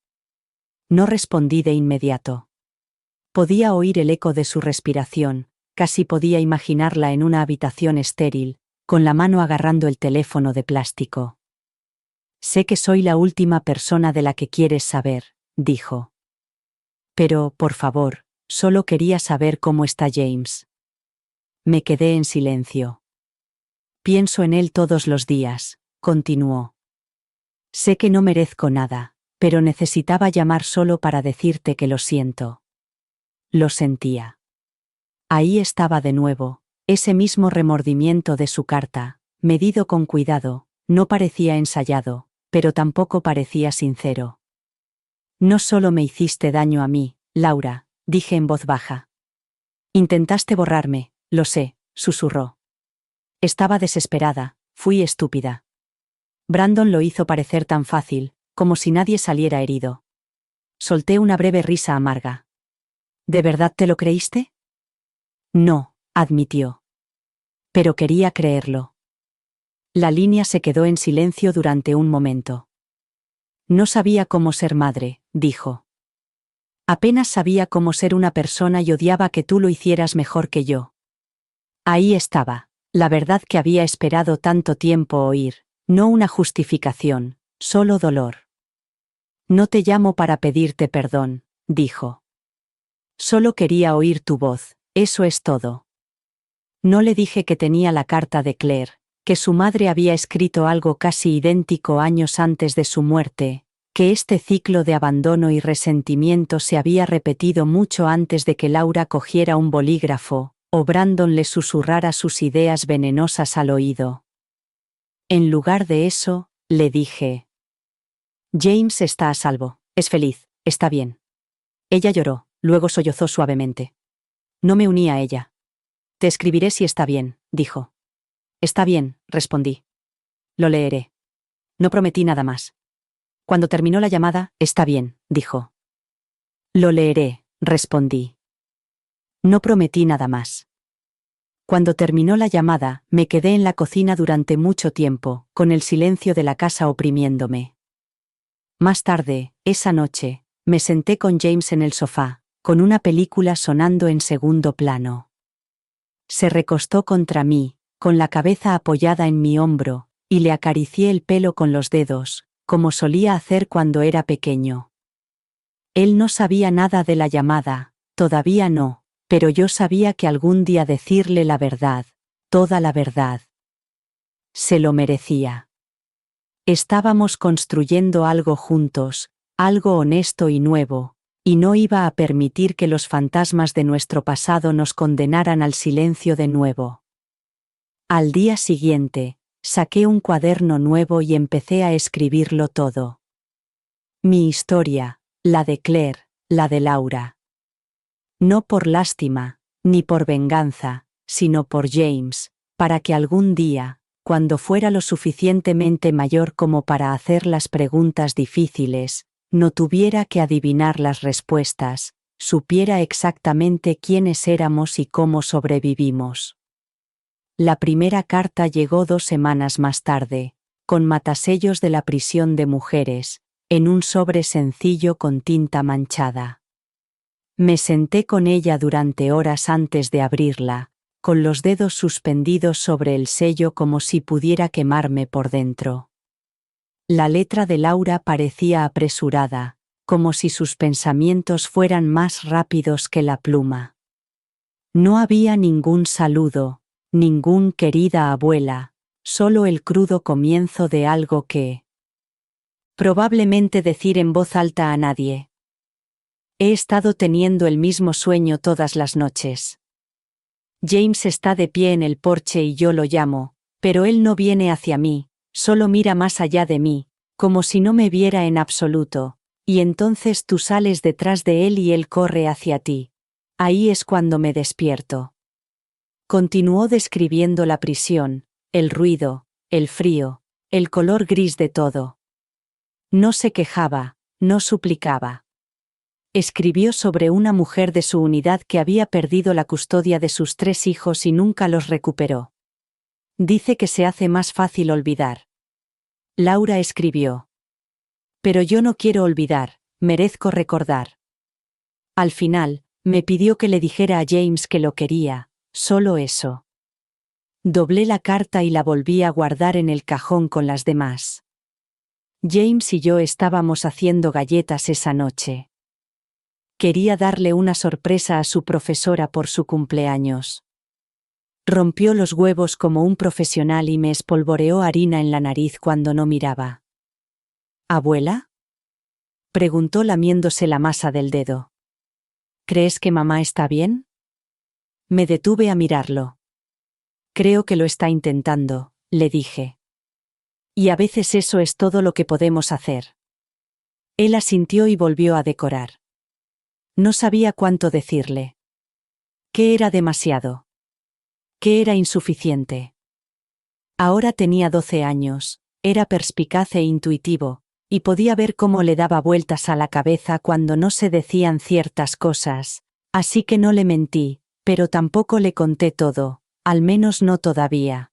Speaker 1: No respondí de inmediato. Podía oír el eco de su respiración, casi podía imaginarla en una habitación estéril, con la mano agarrando el teléfono de plástico. Sé que soy la última persona de la que quieres saber, dijo. Pero, por favor, solo quería saber cómo está James. Me quedé en silencio. Pienso en él todos los días, continuó. Sé que no merezco nada, pero necesitaba llamar solo para decirte que lo siento. Lo sentía. Ahí estaba de nuevo, ese mismo remordimiento de su carta, medido con cuidado, no parecía ensayado, pero tampoco parecía sincero. No solo me hiciste daño a mí, Laura, dije en voz baja. Intentaste borrarme, lo sé, susurró. Estaba desesperada, fui estúpida. Brandon lo hizo parecer tan fácil, como si nadie saliera herido. Solté una breve risa amarga. ¿De verdad te lo creíste? No, admitió. Pero quería creerlo. La línea se quedó en silencio durante un momento. No sabía cómo ser madre, dijo. Apenas sabía cómo ser una persona y odiaba que tú lo hicieras mejor que yo. Ahí estaba, la verdad que había esperado tanto tiempo oír, no una justificación, solo dolor. No te llamo para pedirte perdón, dijo. Solo quería oír tu voz, eso es todo. No le dije que tenía la carta de Claire, que su madre había escrito algo casi idéntico años antes de su muerte, que este ciclo de abandono y resentimiento se había repetido mucho antes de que Laura cogiera un bolígrafo, o Brandon le susurrara sus ideas venenosas al oído. En lugar de eso, le dije: James está a salvo, es feliz, está bien. Ella lloró, luego sollozó suavemente. No me uní a ella. Te escribiré si está bien, dijo. Está bien, respondí. Lo leeré. No prometí nada más. Cuando terminó la llamada, está bien, dijo. Lo leeré, respondí. No prometí nada más. Cuando terminó la llamada, me quedé en la cocina durante mucho tiempo, con el silencio de la casa oprimiéndome. Más tarde, esa noche, me senté con James en el sofá, con una película sonando en segundo plano. Se recostó contra mí, con la cabeza apoyada en mi hombro, y le acaricié el pelo con los dedos, como solía hacer cuando era pequeño. Él no sabía nada de la llamada, todavía no, pero yo sabía que algún día decirle la verdad, toda la verdad. Se lo merecía. Estábamos construyendo algo juntos, algo honesto y nuevo, y no iba a permitir que los fantasmas de nuestro pasado nos condenaran al silencio de nuevo. Al día siguiente, saqué un cuaderno nuevo y empecé a escribirlo todo. Mi historia, la de Claire, la de Laura. No por lástima, ni por venganza, sino por James, para que algún día, cuando fuera lo suficientemente mayor como para hacer las preguntas difíciles, no tuviera que adivinar las respuestas, supiera exactamente quiénes éramos y cómo sobrevivimos. La primera carta llegó 2 semanas más tarde, con matasellos de la prisión de mujeres, en un sobre sencillo con tinta manchada. Me senté con ella durante horas antes de abrirla, con los dedos suspendidos sobre el sello como si pudiera quemarme por dentro. La letra de Laura parecía apresurada, como si sus pensamientos fueran más rápidos que la pluma. No había ningún saludo, ningún querida abuela, solo el crudo comienzo de algo que probablemente decir en voz alta a nadie. He estado teniendo el mismo sueño todas las noches. James está de pie en el porche y yo lo llamo, pero él no viene hacia mí, solo mira más allá de mí, como si no me viera en absoluto, y entonces tú sales detrás de él y él corre hacia ti. Ahí es cuando me despierto. Continuó describiendo la prisión, el ruido, el frío, el color gris de todo. No se quejaba, no suplicaba. Escribió sobre una mujer de su unidad que había perdido la custodia de sus 3 hijos y nunca los recuperó. Dice que se hace más fácil olvidar. Laura escribió: pero yo no quiero olvidar, merezco recordar. Al final, me pidió que le dijera a James que lo quería, Solo eso. Doblé la carta y la volví a guardar en el cajón con las demás. James y yo estábamos haciendo galletas esa noche. Quería darle una sorpresa a su profesora por su cumpleaños. Rompió los huevos como un profesional y me espolvoreó harina en la nariz cuando no miraba. ¿Abuela?, preguntó lamiéndose la masa del dedo. ¿Crees que mamá está bien? Me detuve a mirarlo. Creo que lo está intentando, le dije. Y a veces eso es todo lo que podemos hacer. Él asintió y volvió a decorar. No sabía cuánto decirle. ¿Qué era demasiado? ¿Qué era insuficiente? Ahora tenía 12 años, era perspicaz e intuitivo, y podía ver cómo le daba vueltas a la cabeza cuando no se decían ciertas cosas, así que no le mentí, pero tampoco le conté todo, al menos no todavía.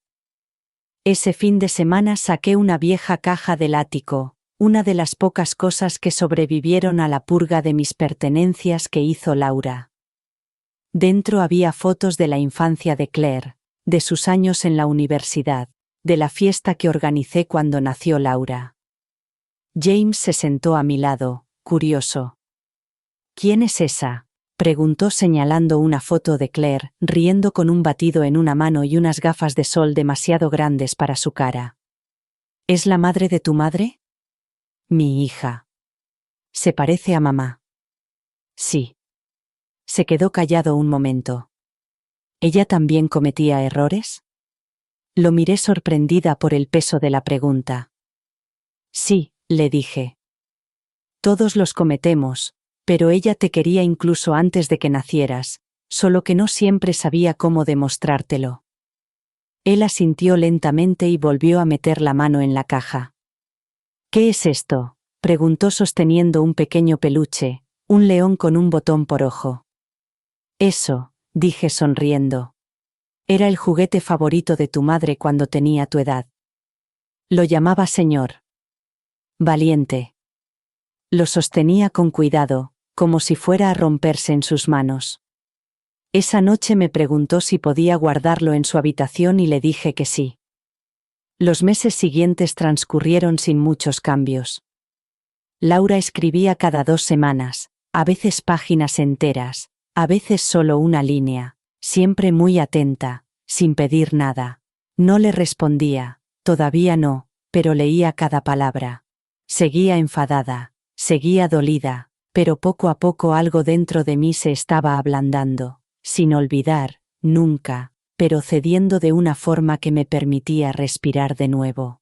Speaker 1: Ese fin de semana saqué una vieja caja del ático, una de las pocas cosas que sobrevivieron a la purga de mis pertenencias que hizo Laura. Dentro había fotos de la infancia de Claire, de sus años en la universidad, de la fiesta que organicé cuando nació Laura. James se sentó a mi lado, curioso. ¿Quién es esa?, preguntó señalando una foto de Claire, riendo con un batido en una mano y unas gafas de sol demasiado grandes para su cara. ¿Es la madre de tu madre? Mi hija. ¿Se parece a mamá? Sí. Se quedó callado un momento. ¿Ella también cometía errores? Lo miré sorprendida por el peso de la pregunta. Sí, le dije. Todos los cometemos, pero ella te quería incluso antes de que nacieras, solo que no siempre sabía cómo demostrártelo. Él asintió lentamente y volvió a meter la mano en la caja. ¿Qué es esto?, preguntó sosteniendo un pequeño peluche, un león con un botón por ojo. Eso, dije sonriendo. Era el juguete favorito de tu madre cuando tenía tu edad. Lo llamaba señor. Valiente. Lo sostenía con cuidado, como si fuera a romperse en sus manos. Esa noche me preguntó si podía guardarlo en su habitación y le dije que sí. Los meses siguientes transcurrieron sin muchos cambios. Laura escribía cada 2 semanas, a veces páginas enteras, a veces solo una línea, siempre muy atenta, sin pedir nada. No le respondía, todavía no, pero leía cada palabra. Seguía enfadada, seguía dolida, pero poco a poco algo dentro de mí se estaba ablandando, sin olvidar, nunca, pero cediendo de una forma que me permitía respirar de nuevo.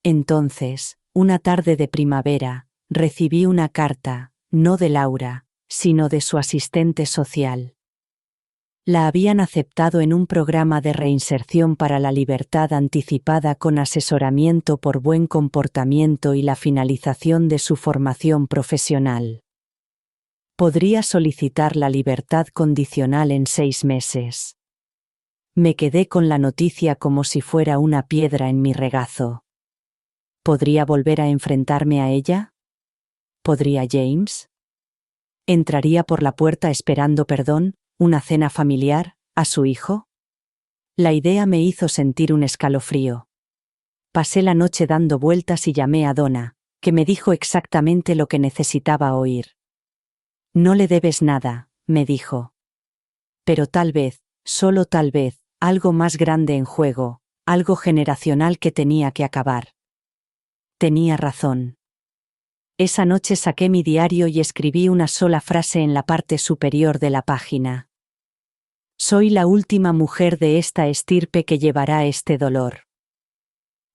Speaker 1: Entonces, una tarde de primavera, recibí una carta, no de Laura, sino de su asistente social. La habían aceptado en un programa de reinserción para la libertad anticipada con asesoramiento por buen comportamiento y la finalización de su formación profesional. Podría solicitar la libertad condicional en 6 meses. Me quedé con la noticia como si fuera una piedra en mi regazo. ¿Podría volver a enfrentarme a ella? ¿Podría James? ¿Entraría por la puerta esperando perdón, una cena familiar, a su hijo? La idea me hizo sentir un escalofrío. Pasé la noche dando vueltas y llamé a Donna, que me dijo exactamente lo que necesitaba oír. No le debes nada, me dijo. Pero tal vez, solo tal vez, algo más grande en juego, algo generacional que tenía que acabar. Tenía razón. Esa noche saqué mi diario y escribí una sola frase en la parte superior de la página. Soy la última mujer de esta estirpe que llevará este dolor.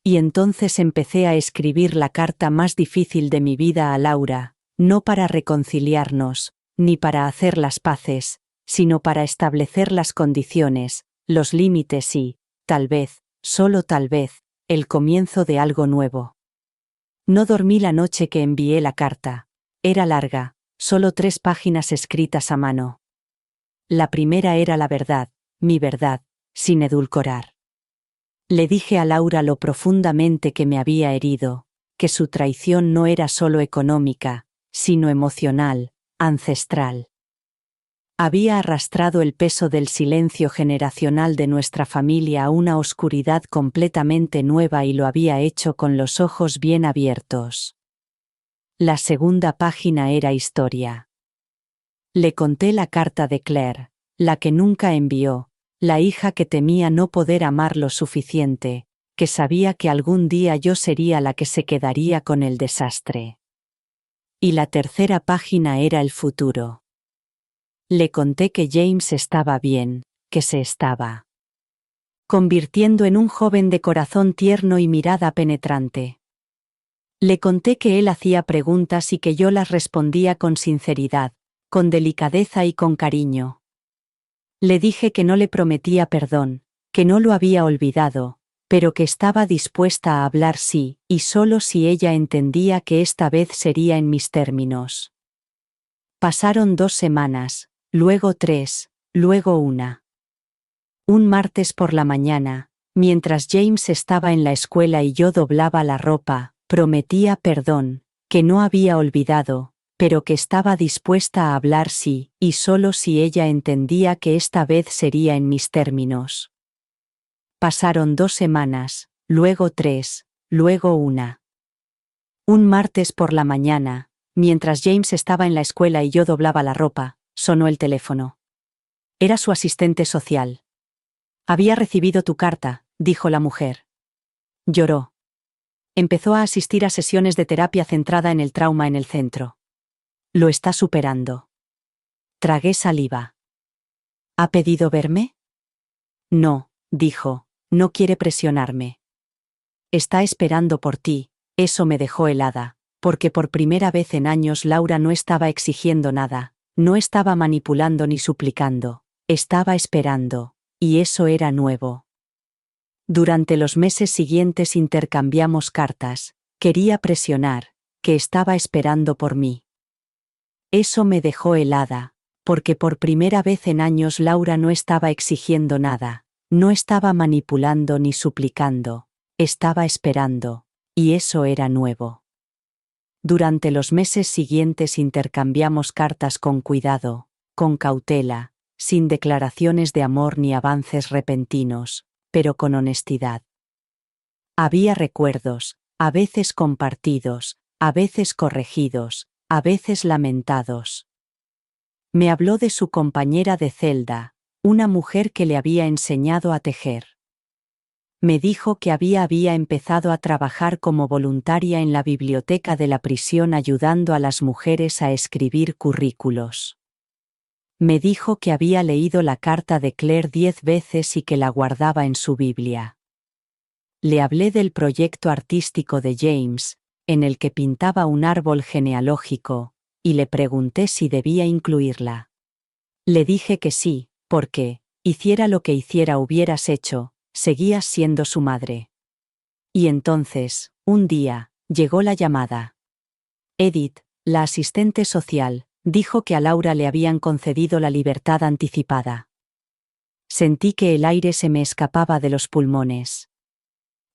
Speaker 1: Y entonces empecé a escribir la carta más difícil de mi vida a Laura, no para reconciliarnos, ni para hacer las paces, sino para establecer las condiciones, los límites y, tal vez, solo tal vez, el comienzo de algo nuevo. No dormí la noche que envié la carta. Era larga, solo 3 páginas escritas a mano. La primera era la verdad, mi verdad, sin edulcorar. Le dije a Laura lo profundamente que me había herido, que su traición no era solo económica, sino emocional, ancestral. Había arrastrado el peso del silencio generacional de nuestra familia a una oscuridad completamente nueva y lo había hecho con los ojos bien abiertos. La segunda página era historia. Le conté la carta de Claire, la que nunca envió, la hija que temía no poder amar lo suficiente, que sabía que algún día yo sería la que se quedaría con el desastre. Y la tercera página era el futuro. Le conté que James estaba bien, que se estaba convirtiendo en un joven de corazón tierno y mirada penetrante. Le conté que él hacía preguntas y que yo las respondía con sinceridad, con delicadeza y con cariño. Le dije que no le prometía perdón, que no lo había olvidado, pero que estaba dispuesta a hablar sí, y solo si ella entendía que esta vez sería en mis términos. Pasaron 2 semanas, luego 3, luego 1. Un martes por la mañana, mientras James estaba en la escuela y yo doblaba la ropa, prometía perdón, que no había olvidado, pero que estaba dispuesta a hablar sí, y solo si ella entendía que esta vez sería en mis términos. Pasaron 2 semanas, luego 3, luego 1. Un martes por la mañana, mientras James estaba en la escuela y yo doblaba la ropa, sonó el teléfono. Era su asistente social. «Había recibido tu carta», dijo la mujer. Lloró. Empezó a asistir a sesiones de terapia centrada en el trauma en el centro. Lo está superando. Tragué saliva. ¿Ha pedido verme? No, dijo, no quiere presionarme. Está esperando por ti, eso me dejó helada, porque por primera vez en años Laura no estaba exigiendo nada, no estaba manipulando ni suplicando, estaba esperando. Y eso era nuevo. Durante los meses siguientes intercambiamos cartas, quería presionar, que estaba esperando por mí. Eso me dejó helada, porque por primera vez en años Laura no estaba exigiendo nada, no estaba manipulando ni suplicando, estaba esperando, y eso era nuevo. Durante los meses siguientes intercambiamos cartas con cuidado, con cautela, sin declaraciones de amor ni avances repentinos, pero con honestidad. Había recuerdos, a veces compartidos, a veces corregidos, a veces lamentados. Me habló de su compañera de celda, una mujer que le había enseñado a tejer. Me dijo que había empezado a trabajar como voluntaria en la biblioteca de la prisión ayudando a las mujeres a escribir currículos. Me dijo que había leído la carta de Claire 10 veces y que la guardaba en su Biblia. Le hablé del proyecto artístico de James, en el que pintaba un árbol genealógico, y le pregunté si debía incluirla. Le dije que sí, porque, hiciera lo que hiciera hubieras hecho, seguías siendo su madre. Y entonces, un día, llegó la llamada. Edith, la asistente social, dijo que a Laura le habían concedido la libertad anticipada. Sentí que el aire se me escapaba de los pulmones.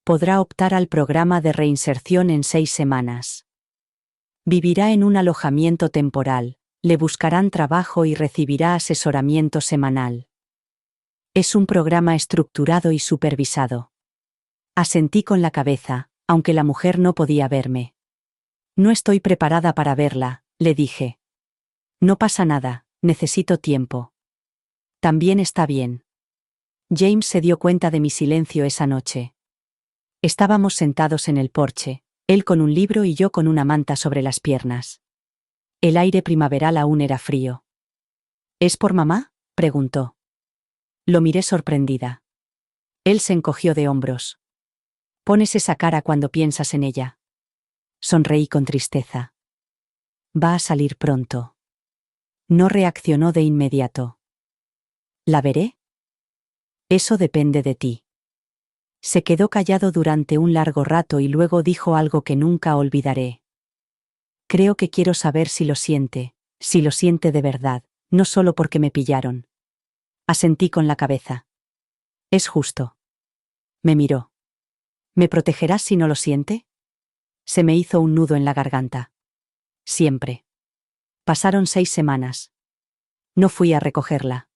Speaker 1: Podrá optar al programa de reinserción en 6 semanas. Vivirá en un alojamiento temporal, le buscarán trabajo y recibirá asesoramiento semanal. Es un programa estructurado y supervisado. Asentí con la cabeza, aunque la mujer no podía verme. No estoy preparada para verla, le dije. No pasa nada, necesito tiempo. También está bien. James se dio cuenta de mi silencio esa noche. Estábamos sentados en el porche, él con un libro y yo con una manta sobre las piernas. El aire primaveral aún era frío. ¿Es por mamá?, preguntó. Lo miré sorprendida. Él se encogió de hombros. Pones esa cara cuando piensas en ella. Sonreí con tristeza. Va a salir pronto. No reaccionó de inmediato. ¿La veré? Eso depende de ti. Se quedó callado durante un largo rato y luego dijo algo que nunca olvidaré. Creo que quiero saber si lo siente de verdad, no solo porque me pillaron. Asentí con la cabeza. Es justo. Me miró. ¿Me protegerás si no lo siente? Se me hizo un nudo en la garganta. Siempre. Pasaron 6 semanas. No fui a recogerla.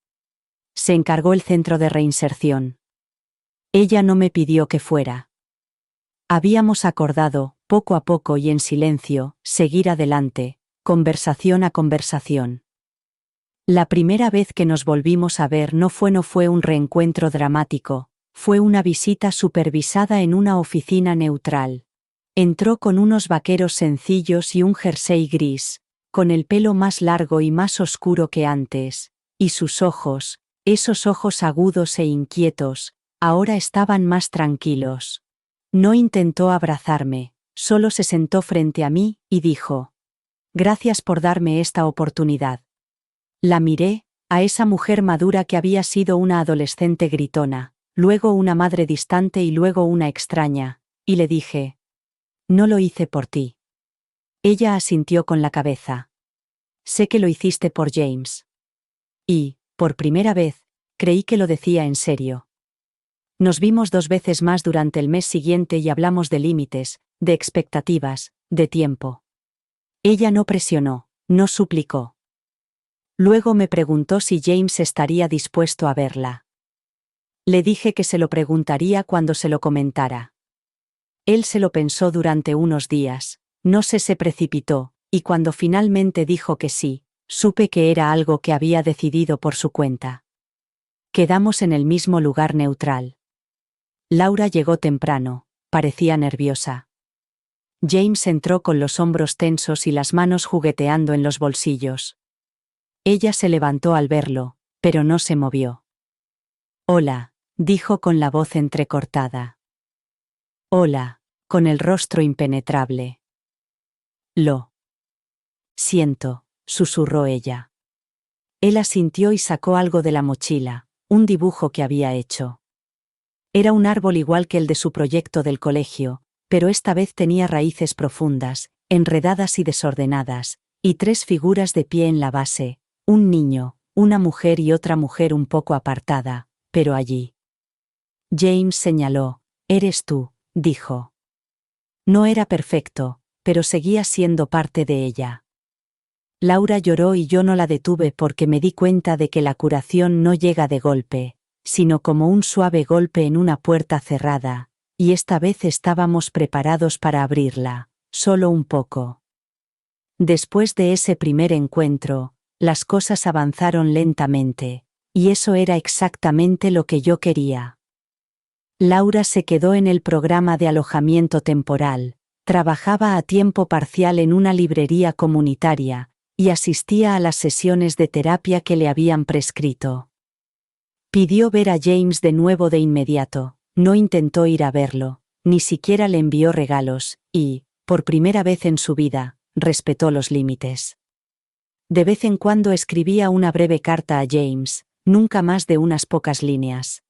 Speaker 1: Se encargó el centro de reinserción. Ella no me pidió que fuera. Habíamos acordado, poco a poco y en silencio, seguir adelante, conversación a conversación. La primera vez que nos volvimos a ver no fue un reencuentro dramático, fue una visita supervisada en una oficina neutral. Entró con unos vaqueros sencillos y un jersey gris, con el pelo más largo y más oscuro que antes, y sus ojos, esos ojos agudos e inquietos, ahora estaban más tranquilos. No intentó abrazarme, solo se sentó frente a mí y dijo: «Gracias por darme esta oportunidad». La miré, a esa mujer madura que había sido una adolescente gritona, luego una madre distante y luego una extraña, y le dije: «No lo hice por ti». Ella asintió con la cabeza. «Sé que lo hiciste por James». Y, por primera vez, creí que lo decía en serio. Nos vimos 2 veces más durante el mes siguiente y hablamos de límites, de expectativas, de tiempo. Ella no presionó, no suplicó. Luego me preguntó si James estaría dispuesto a verla. Le dije que se lo preguntaría cuando se lo comentara. Él se lo pensó durante unos días, no se precipitó, y cuando finalmente dijo que sí, supe que era algo que había decidido por su cuenta. Quedamos en el mismo lugar neutral. Laura llegó temprano, parecía nerviosa. James entró con los hombros tensos y las manos jugueteando en los bolsillos. Ella se levantó al verlo, pero no se movió. «Hola», dijo con la voz entrecortada. «Hola», con el rostro impenetrable. «Lo siento», susurró ella. Él asintió y sacó algo de la mochila, un dibujo que había hecho. Era un árbol igual que el de su proyecto del colegio, pero esta vez tenía raíces profundas, enredadas y desordenadas, y 3 figuras de pie en la base, un niño, una mujer y otra mujer un poco apartada, pero allí. James señaló: «Eres tú», dijo. No era perfecto, pero seguía siendo parte de ella. Laura lloró y yo no la detuve porque me di cuenta de que la curación no llega de golpe, sino como un suave golpe en una puerta cerrada, y esta vez estábamos preparados para abrirla, solo un poco. Después de ese primer encuentro, las cosas avanzaron lentamente, y eso era exactamente lo que yo quería. Laura se quedó en el programa de alojamiento temporal, trabajaba a tiempo parcial en una librería comunitaria, y asistía a las sesiones de terapia que le habían prescrito. Pidió ver a James de nuevo de inmediato, no intentó ir a verlo, ni siquiera le envió regalos, y, por primera vez en su vida, respetó los límites. De vez en cuando escribía una breve carta a James, nunca más de unas pocas líneas.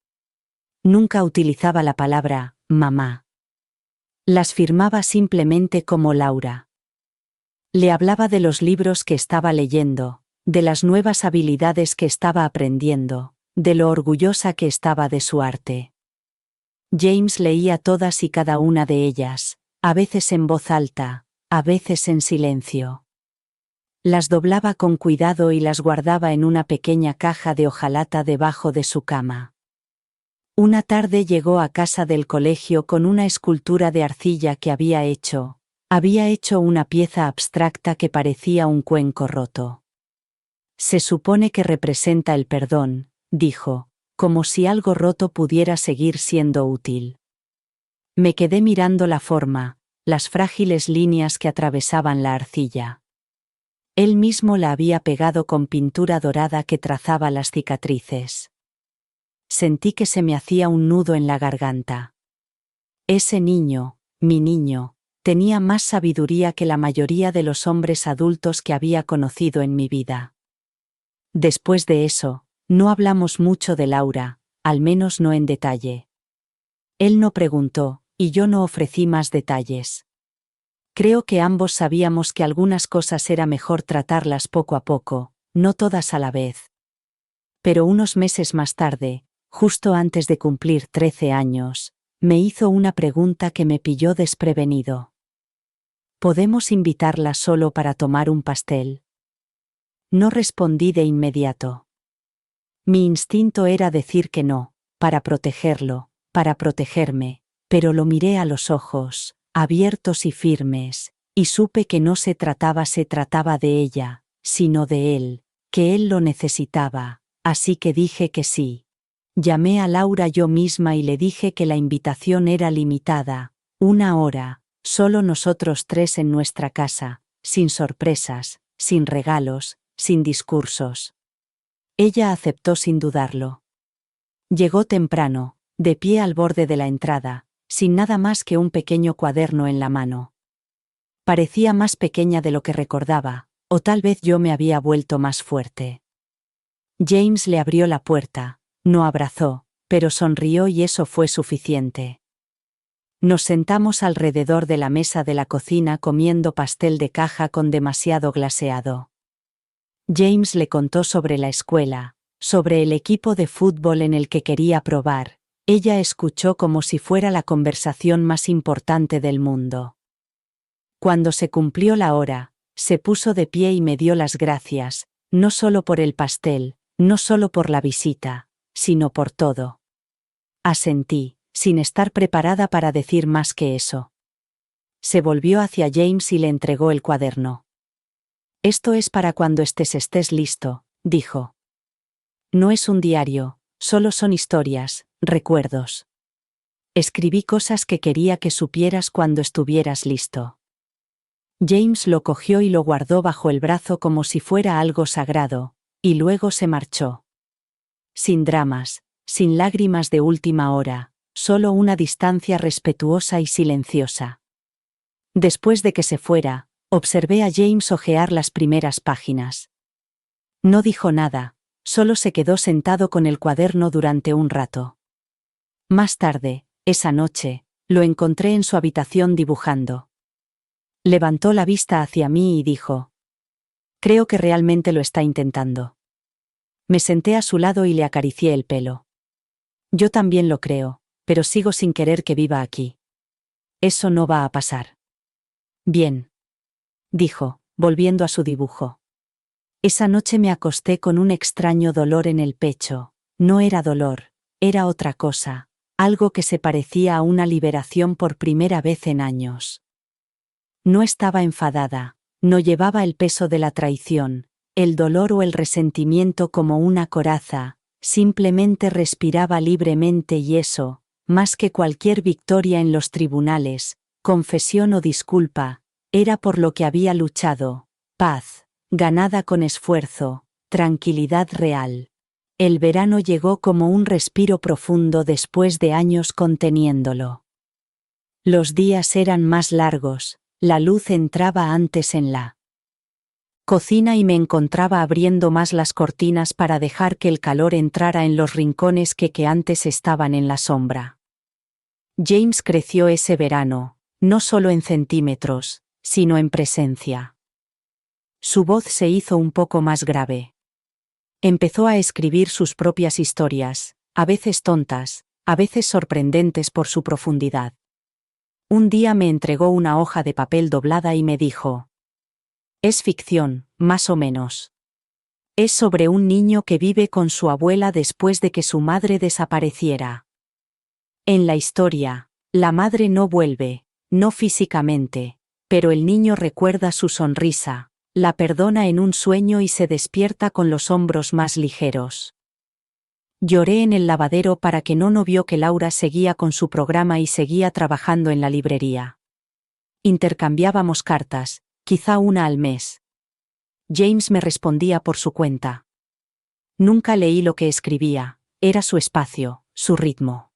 Speaker 1: Nunca utilizaba la palabra «mamá». Las firmaba simplemente como Laura. Le hablaba de los libros que estaba leyendo, de las nuevas habilidades que estaba aprendiendo, de lo orgullosa que estaba de su arte. James leía todas y cada una de ellas, a veces en voz alta, a veces en silencio. Las doblaba con cuidado y las guardaba en una pequeña caja de hojalata debajo de su cama. Una tarde llegó a casa del colegio con una escultura de arcilla que había hecho. Había hecho una pieza abstracta que parecía un cuenco roto. «Se supone que representa el perdón», dijo, como si algo roto pudiera seguir siendo útil. Me quedé mirando la forma, las frágiles líneas que atravesaban la arcilla. Él mismo la había pegado con pintura dorada que trazaba las cicatrices. Sentí que se me hacía un nudo en la garganta. Ese niño, mi niño, tenía más sabiduría que la mayoría de los hombres adultos que había conocido en mi vida. Después de eso, no hablamos mucho de Laura, al menos no en detalle. Él no preguntó, y yo no ofrecí más detalles. Creo que ambos sabíamos que algunas cosas era mejor tratarlas poco a poco, no todas a la vez. Pero unos meses más tarde, justo antes de cumplir 13 años, me hizo una pregunta que me pilló desprevenido. «¿Podemos invitarla solo para tomar un pastel?». No respondí de inmediato. Mi instinto era decir que no, para protegerlo, para protegerme, pero lo miré a los ojos, abiertos y firmes, y supe que no se trataba de ella, sino de él, que él lo necesitaba, así que dije que sí. Llamé a Laura yo misma y le dije que la invitación era limitada, 1 hora, solo nosotros 3 en nuestra casa, sin sorpresas, sin regalos, sin discursos. Ella aceptó sin dudarlo. Llegó temprano, de pie al borde de la entrada, sin nada más que un pequeño cuaderno en la mano. Parecía más pequeña de lo que recordaba, o tal vez yo me había vuelto más fuerte. James le abrió la puerta, no abrazó, pero sonrió y eso fue suficiente. Nos sentamos alrededor de la mesa de la cocina comiendo pastel de caja con demasiado glaseado. James le contó sobre la escuela, sobre el equipo de fútbol en el que quería probar. Ella escuchó como si fuera la conversación más importante del mundo. Cuando se cumplió la hora, se puso de pie y me dio las gracias, no solo por el pastel, no solo por la visita, sino por todo. Asentí, sin estar preparada para decir más que eso. Se volvió hacia James y le entregó el cuaderno. Esto es para cuando estés listo, dijo. No es un diario, solo son historias, recuerdos. Escribí cosas que quería que supieras cuando estuvieras listo. James lo cogió y lo guardó bajo el brazo como si fuera algo sagrado, y luego se marchó. Sin dramas, sin lágrimas de última hora, solo una distancia respetuosa y silenciosa. Después de que se fuera, observé a James hojear las primeras páginas. No dijo nada, solo se quedó sentado con el cuaderno durante un rato. Más tarde, esa noche, lo encontré en su habitación dibujando. Levantó la vista hacia mí y dijo: «Creo que realmente lo está intentando». Me senté a su lado y le acaricié el pelo. «Yo también lo creo, pero sigo sin querer que viva aquí. Eso no va a pasar». «Bien», dijo, volviendo a su dibujo. Esa noche me acosté con un extraño dolor en el pecho. No era dolor, era otra cosa, algo que se parecía a una liberación por primera vez en años. No estaba enfadada, no llevaba el peso de la traición, el dolor o el resentimiento como una coraza, simplemente respiraba libremente y eso, más que cualquier victoria en los tribunales, confesión o disculpa, era por lo que había luchado: paz, ganada con esfuerzo, tranquilidad real. El verano llegó como un respiro profundo después de años conteniéndolo. Los días eran más largos, la luz entraba antes en la cocina y me encontraba abriendo más las cortinas para dejar que el calor entrara en los rincones que antes estaban en la sombra. James creció ese verano, no solo en centímetros, sino en presencia. Su voz se hizo un poco más grave. Empezó a escribir sus propias historias, a veces tontas, a veces sorprendentes por su profundidad. Un día me entregó una hoja de papel doblada y me dijo: «Es ficción, más o menos. Es sobre un niño que vive con su abuela después de que su madre desapareciera. En la historia, la madre no vuelve, no físicamente, pero el niño recuerda su sonrisa, la perdona en un sueño y se despierta con los hombros más ligeros». Lloré en el lavadero para que no vio que Laura seguía con su programa y seguía trabajando en la librería. Intercambiábamos cartas, quizá una al mes. James me respondía por su cuenta. Nunca leí lo que escribía, era su espacio, su ritmo.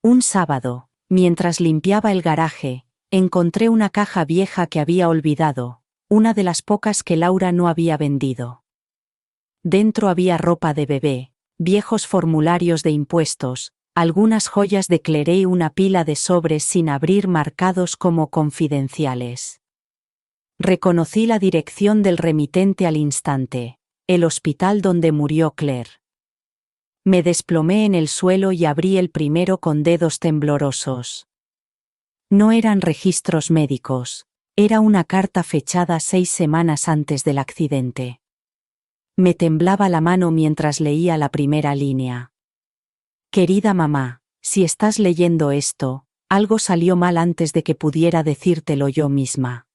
Speaker 1: Un sábado, mientras limpiaba el garaje, encontré una caja vieja que había olvidado, una de las pocas que Laura no había vendido. Dentro había ropa de bebé, viejos formularios de impuestos, algunas joyas de Claire y una pila de sobres sin abrir marcados como confidenciales. Reconocí la dirección del remitente al instante: el hospital donde murió Claire. Me desplomé en el suelo y abrí el primero con dedos temblorosos. No eran registros médicos, era una carta fechada 6 semanas antes del accidente. Me temblaba la mano mientras leía la primera línea. Querida mamá, si estás leyendo esto, algo salió mal antes de que pudiera decírtelo yo misma.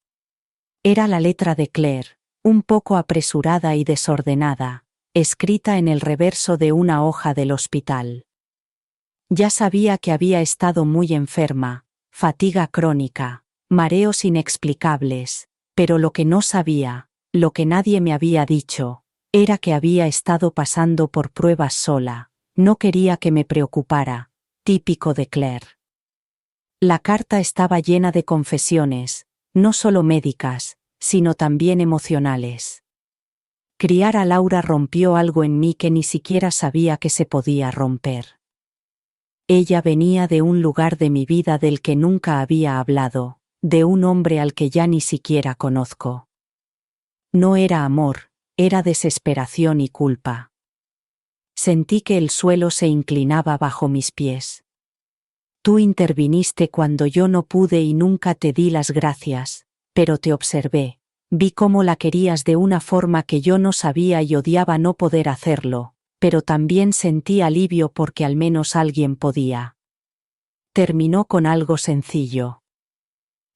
Speaker 1: Era la letra de Claire, un poco apresurada y desordenada, escrita en el reverso de una hoja del hospital. Ya sabía que había estado muy enferma, fatiga crónica, mareos inexplicables, pero lo que no sabía, lo que nadie me había dicho, era que había estado pasando por pruebas sola. No quería que me preocupara, típico de Claire. La carta estaba llena de confesiones, no solo médicas, sino también emocionales. Criar a Laura rompió algo en mí que ni siquiera sabía que se podía romper. Ella venía de un lugar de mi vida del que nunca había hablado, de un hombre al que ya ni siquiera conozco. No era amor, era desesperación y culpa. Sentí que el suelo se inclinaba bajo mis pies. Tú interviniste cuando yo no pude y nunca te di las gracias, pero te observé, vi cómo la querías de una forma que yo no sabía y odiaba no poder hacerlo, pero también sentí alivio porque al menos alguien podía. Terminó con algo sencillo.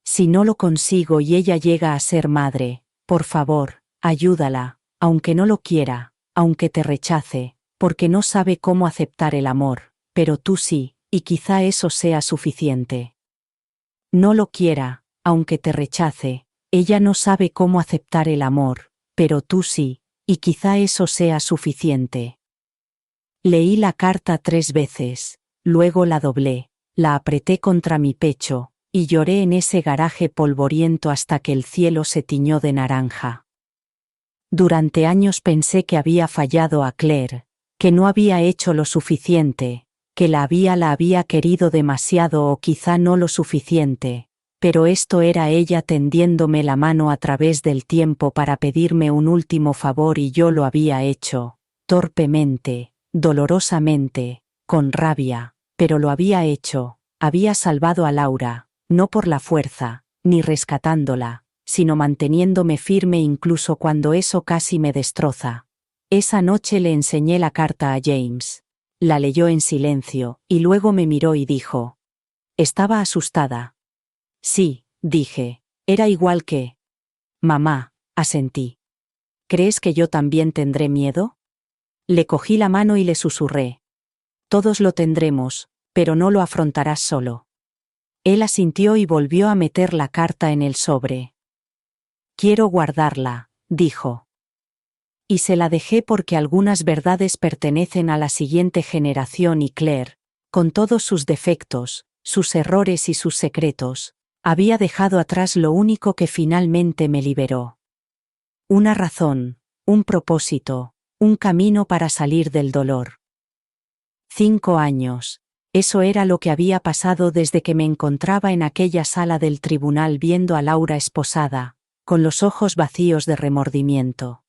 Speaker 1: Si no lo consigo y ella llega a ser madre, por favor, ayúdala, aunque no lo quiera, aunque te rechace, porque no sabe cómo aceptar el amor, pero tú sí, y quizá eso sea suficiente. No lo quiera, aunque te rechace, ella no sabe cómo aceptar el amor, pero tú sí, y quizá eso sea suficiente. Leí la carta 3 veces, luego la doblé, la apreté contra mi pecho, y lloré en ese garaje polvoriento hasta que el cielo se tiñó de naranja. Durante años pensé que había fallado a Claire, que no había hecho lo suficiente, que la había querido demasiado o quizá no lo suficiente, pero esto era ella tendiéndome la mano a través del tiempo para pedirme un último favor y yo lo había hecho, torpemente, dolorosamente, con rabia, pero lo había hecho, había salvado a Laura, no por la fuerza, ni rescatándola, sino manteniéndome firme incluso cuando eso casi me destroza. Esa noche le enseñé la carta a James. La leyó en silencio, y luego me miró y dijo. Estaba asustada. Sí, dije, era igual que... Mamá, asentí. ¿Crees que yo también tendré miedo? Le cogí la mano y le susurré. Todos lo tendremos, pero no lo afrontarás solo. Él asintió y volvió a meter la carta en el sobre. Quiero guardarla, dijo. Y se la dejé porque algunas verdades pertenecen a la siguiente generación y Claire, con todos sus defectos, sus errores y sus secretos, había dejado atrás lo único que finalmente me liberó. Una razón, un propósito, un camino para salir del dolor. 5 años, eso era lo que había pasado desde que me encontraba en aquella sala del tribunal viendo a Laura esposada, con los ojos vacíos de remordimiento.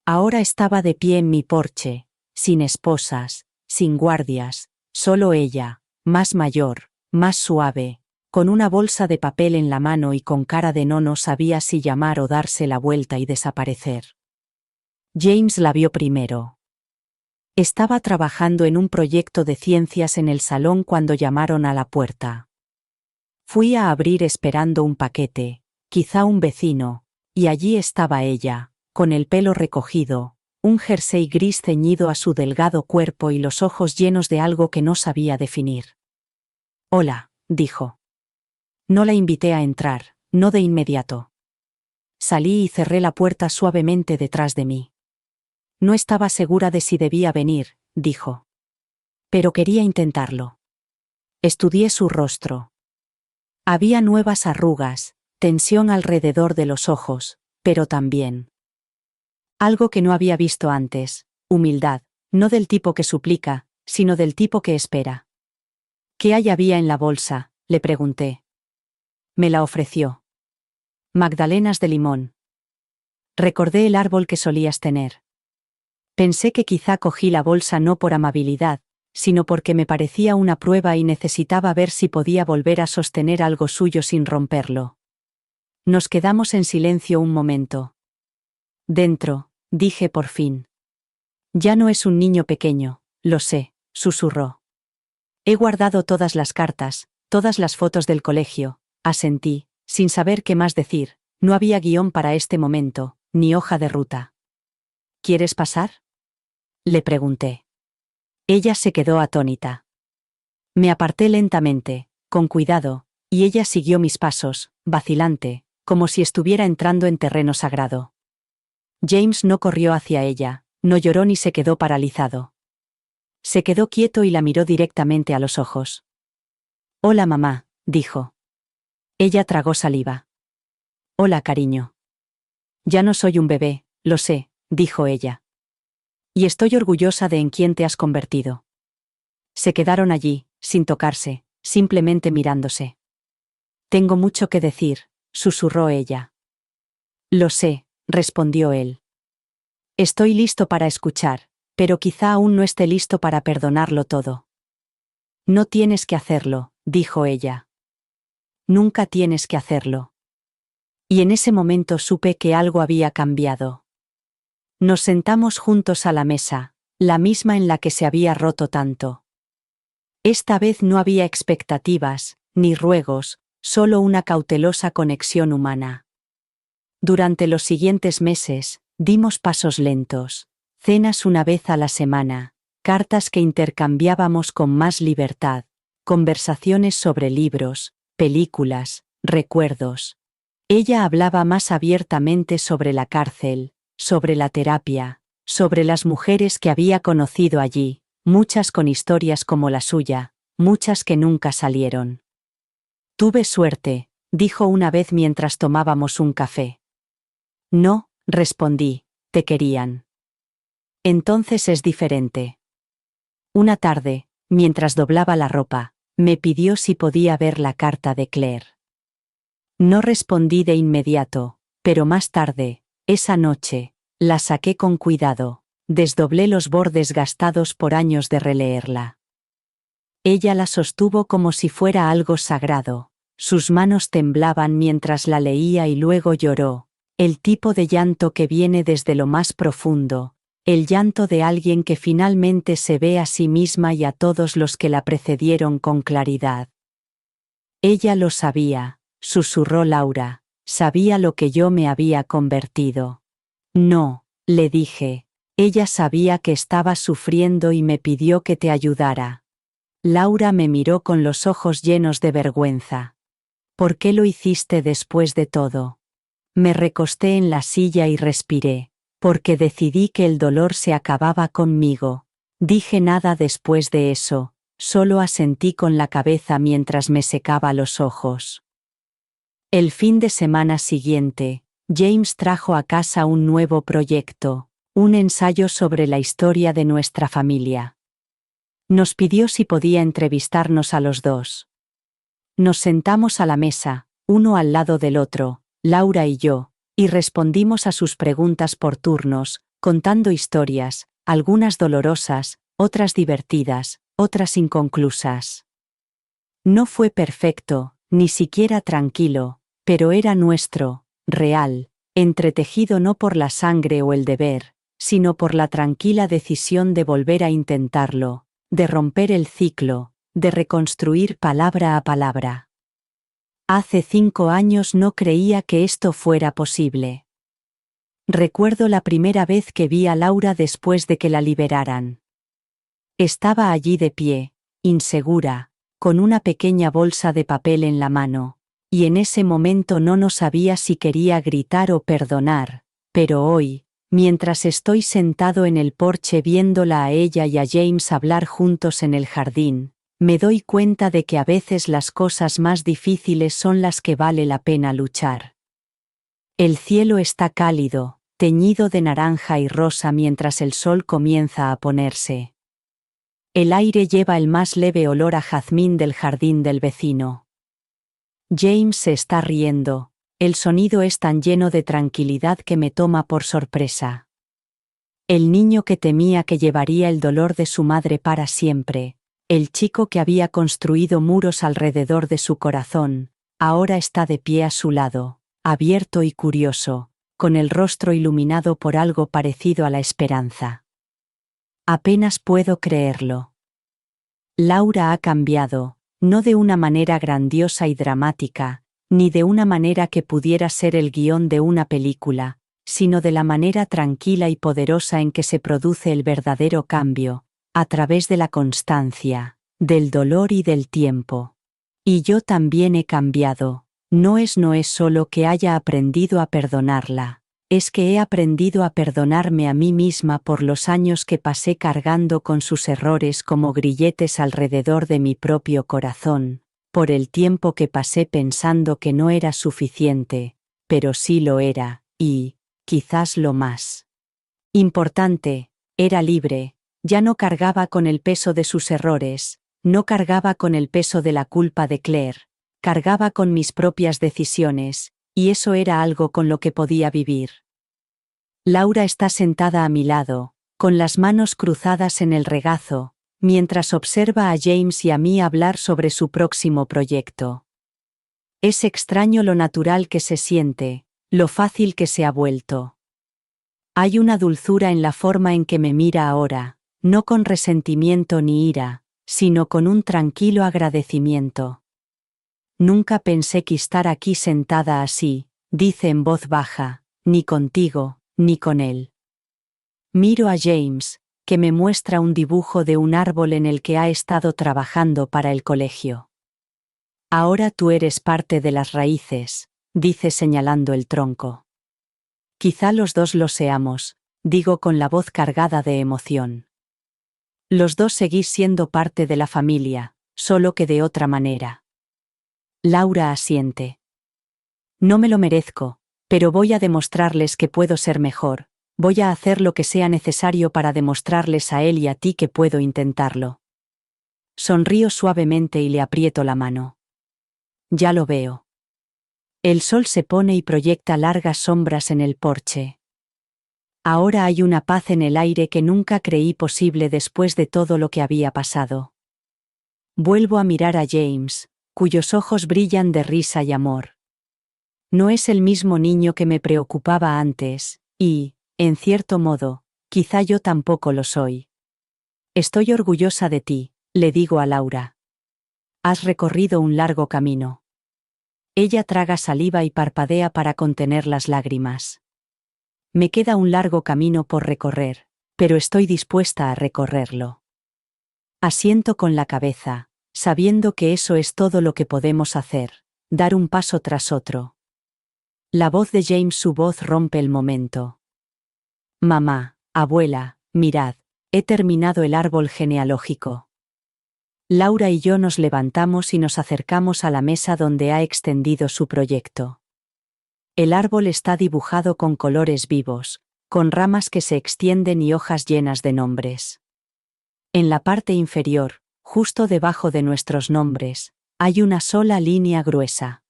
Speaker 1: Ahora estaba de pie en mi porche, sin esposas, sin guardias, solo ella, más mayor, más suave, con una bolsa de papel en la mano y con cara de no sabía si llamar o darse la vuelta y desaparecer. James la vio primero. Estaba trabajando en un proyecto de ciencias en el salón cuando llamaron a la puerta. Fui a abrir esperando un paquete, quizá un vecino, y allí estaba ella, con el pelo recogido, un jersey gris ceñido a su delgado cuerpo y los ojos llenos de algo que no sabía definir. Hola, dijo. No la invité a entrar, no de inmediato. Salí y cerré la puerta suavemente detrás de mí. No estaba segura de si debía venir, dijo. Pero quería intentarlo. Estudié su rostro. Había nuevas arrugas, tensión alrededor de los ojos, pero también algo que no había visto antes, humildad, no del tipo que suplica, sino del tipo que espera. ¿Qué había en la bolsa?, le pregunté. Me la ofreció. Magdalenas de limón. Recordé el árbol que solías tener. Pensé que quizá cogí la bolsa no por amabilidad, sino porque me parecía una prueba y necesitaba ver si podía volver a sostener algo suyo sin romperlo. Nos quedamos en silencio un momento. Dentro dije por fin. Ya no es un niño pequeño, lo sé, susurró. He guardado todas las cartas, todas las fotos del colegio, asentí, sin saber qué más decir. No había guión para este momento, ni hoja de ruta. ¿Quieres pasar?, le pregunté. Ella se quedó atónita. Me aparté lentamente, con cuidado, y ella siguió mis pasos, vacilante, como si estuviera entrando en terreno sagrado. James no corrió hacia ella, no lloró ni se quedó paralizado. Se quedó quieto y la miró directamente a los ojos. Hola mamá, dijo. Ella tragó saliva. Hola cariño. Ya no soy un bebé, lo sé, dijo ella. Y estoy orgullosa de en quién te has convertido. Se quedaron allí, sin tocarse, simplemente mirándose. Tengo mucho que decir, susurró ella. Lo sé, respondió él. Estoy listo para escuchar, pero quizá aún no esté listo para perdonarlo todo. No tienes que hacerlo, dijo ella. Nunca tienes que hacerlo. Y en ese momento supe que algo había cambiado. Nos sentamos juntos a la mesa, la misma en la que se había roto tanto. Esta vez no había expectativas, ni ruegos, solo una cautelosa conexión humana. Durante los siguientes meses, dimos pasos lentos, cenas una vez a la semana, cartas que intercambiábamos con más libertad, conversaciones sobre libros, películas, recuerdos. Ella hablaba más abiertamente sobre la cárcel, sobre la terapia, sobre las mujeres que había conocido allí, muchas con historias como la suya, muchas que nunca salieron. Tuve suerte, dijo una vez mientras tomábamos un café. No, respondí, te querían. Entonces es diferente. Una tarde, mientras doblaba la ropa, me pidió si podía ver la carta de Claire. No respondí de inmediato, pero más tarde, esa noche, la saqué con cuidado, desdoblé los bordes gastados por años de releerla. Ella la sostuvo como si fuera algo sagrado, sus manos temblaban mientras la leía y luego lloró, el tipo de llanto que viene desde lo más profundo, el llanto de alguien que finalmente se ve a sí misma y a todos los que la precedieron con claridad. Ella lo sabía, susurró Laura, sabía lo que yo me había convertido. No, le dije, ella sabía que estaba sufriendo y me pidió que te ayudara. Laura me miró con los ojos llenos de vergüenza. ¿Por qué lo hiciste después de todo? Me recosté en la silla y respiré, porque decidí que el dolor se acababa conmigo. Dije nada después de eso, solo asentí con la cabeza mientras me secaba los ojos. El fin de semana siguiente, James trajo a casa un nuevo proyecto, un ensayo sobre la historia de nuestra familia. Nos pidió si podía entrevistarnos a los dos. Nos sentamos a la mesa, uno al lado del otro, Laura y yo, y respondimos a sus preguntas por turnos, contando historias, algunas dolorosas, otras divertidas, otras inconclusas. No fue perfecto, ni siquiera tranquilo, pero era nuestro, real, entretejido no por la sangre o el deber, sino por la tranquila decisión de volver a intentarlo, de romper el ciclo, de reconstruir palabra a palabra. Hace 5 años no creía que esto fuera posible. Recuerdo la primera vez que vi a Laura después de que la liberaran. Estaba allí de pie, insegura, con una pequeña bolsa de papel en la mano, y en ese momento no sabía si quería gritar o perdonar, pero hoy, mientras estoy sentado en el porche viéndola a ella y a James hablar juntos en el jardín, me doy cuenta de que a veces las cosas más difíciles son las que vale la pena luchar. El cielo está cálido, teñido de naranja y rosa mientras el sol comienza a ponerse. El aire lleva el más leve olor a jazmín del jardín del vecino. James se está riendo. El sonido es tan lleno de tranquilidad que me toma por sorpresa. El niño que temía que llevaría el dolor de su madre para siempre, el chico que había construido muros alrededor de su corazón, ahora está de pie a su lado, abierto y curioso, con el rostro iluminado por algo parecido a la esperanza. Apenas puedo creerlo. Laura ha cambiado, no de una manera grandiosa y dramática, ni de una manera que pudiera ser el guión de una película, sino de la manera tranquila y poderosa en que se produce el verdadero cambio, a través de la constancia, del dolor y del tiempo. Y yo también he cambiado, no es solo que haya aprendido a perdonarla, es que he aprendido a perdonarme a mí misma por los años que pasé cargando con sus errores como grilletes alrededor de mi propio corazón, por el tiempo que pasé pensando que no era suficiente, pero sí lo era, y, quizás lo más importante, era libre, ya no cargaba con el peso de sus errores, no cargaba con el peso de la culpa de Claire, cargaba con mis propias decisiones, y eso era algo con lo que podía vivir. Laura está sentada a mi lado, con las manos cruzadas en el regazo, mientras observa a James y a mí hablar sobre su próximo proyecto. Es extraño lo natural que se siente, lo fácil que se ha vuelto. Hay una dulzura en la forma en que me mira ahora, no con resentimiento ni ira, sino con un tranquilo agradecimiento. Nunca pensé que estar aquí sentada así, dice en voz baja, ni contigo, ni con él. Miro a James, que me muestra un dibujo de un árbol en el que ha estado trabajando para el colegio. Ahora tú eres parte de las raíces, dice señalando el tronco. Quizá los dos lo seamos, digo con la voz cargada de emoción. Los dos seguís siendo parte de la familia, solo que de otra manera. Laura asiente. No me lo merezco, pero voy a demostrarles que puedo ser mejor, voy a hacer lo que sea necesario para demostrarles a él y a ti que puedo intentarlo. Sonrío suavemente y le aprieto la mano. Ya lo veo. El sol se pone y proyecta largas sombras en el porche. Ahora hay una paz en el aire que nunca creí posible después de todo lo que había pasado. Vuelvo a mirar a James, cuyos ojos brillan de risa y amor. No es el mismo niño que me preocupaba antes, y, en cierto modo, quizá yo tampoco lo soy. Estoy orgullosa de ti, le digo a Laura. Has recorrido un largo camino. Ella traga saliva y parpadea para contener las lágrimas. Me queda un largo camino por recorrer, pero estoy dispuesta a recorrerlo. Asiento con la cabeza, sabiendo que eso es todo lo que podemos hacer, dar un paso tras otro. La voz de James, su voz rompe el momento. Mamá, abuela, mirad, he terminado el árbol genealógico. Laura y yo nos levantamos y nos acercamos a la mesa donde ha extendido su proyecto. El árbol está dibujado con colores vivos, con ramas que se extienden y hojas llenas de nombres. En la parte inferior, justo debajo de nuestros nombres, hay una sola línea gruesa.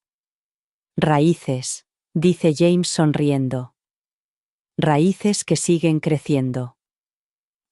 Speaker 1: Raíces, dice James sonriendo. Raíces que siguen creciendo.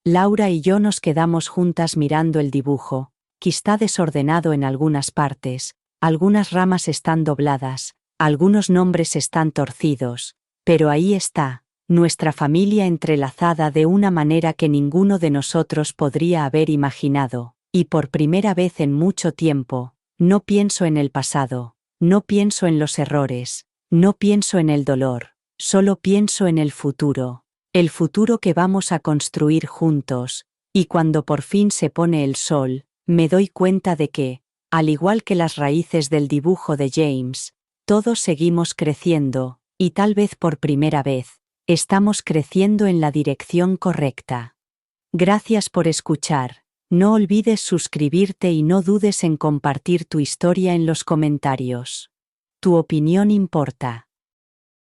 Speaker 1: Laura y yo nos quedamos juntas mirando el dibujo, que está desordenado en algunas partes, algunas ramas están dobladas, algunos nombres están torcidos, pero ahí está, nuestra familia entrelazada de una manera que ninguno de nosotros podría haber imaginado, y por primera vez en mucho tiempo, no pienso en el pasado, no pienso en los errores, no pienso en el dolor, solo pienso en el futuro que vamos a construir juntos, y cuando por fin se pone el sol, me doy cuenta de que, al igual que las raíces del dibujo de James, todos seguimos creciendo, y tal vez por primera vez, estamos creciendo en la dirección correcta. Gracias por escuchar, no olvides suscribirte y no dudes en compartir tu historia en los comentarios. Tu opinión importa.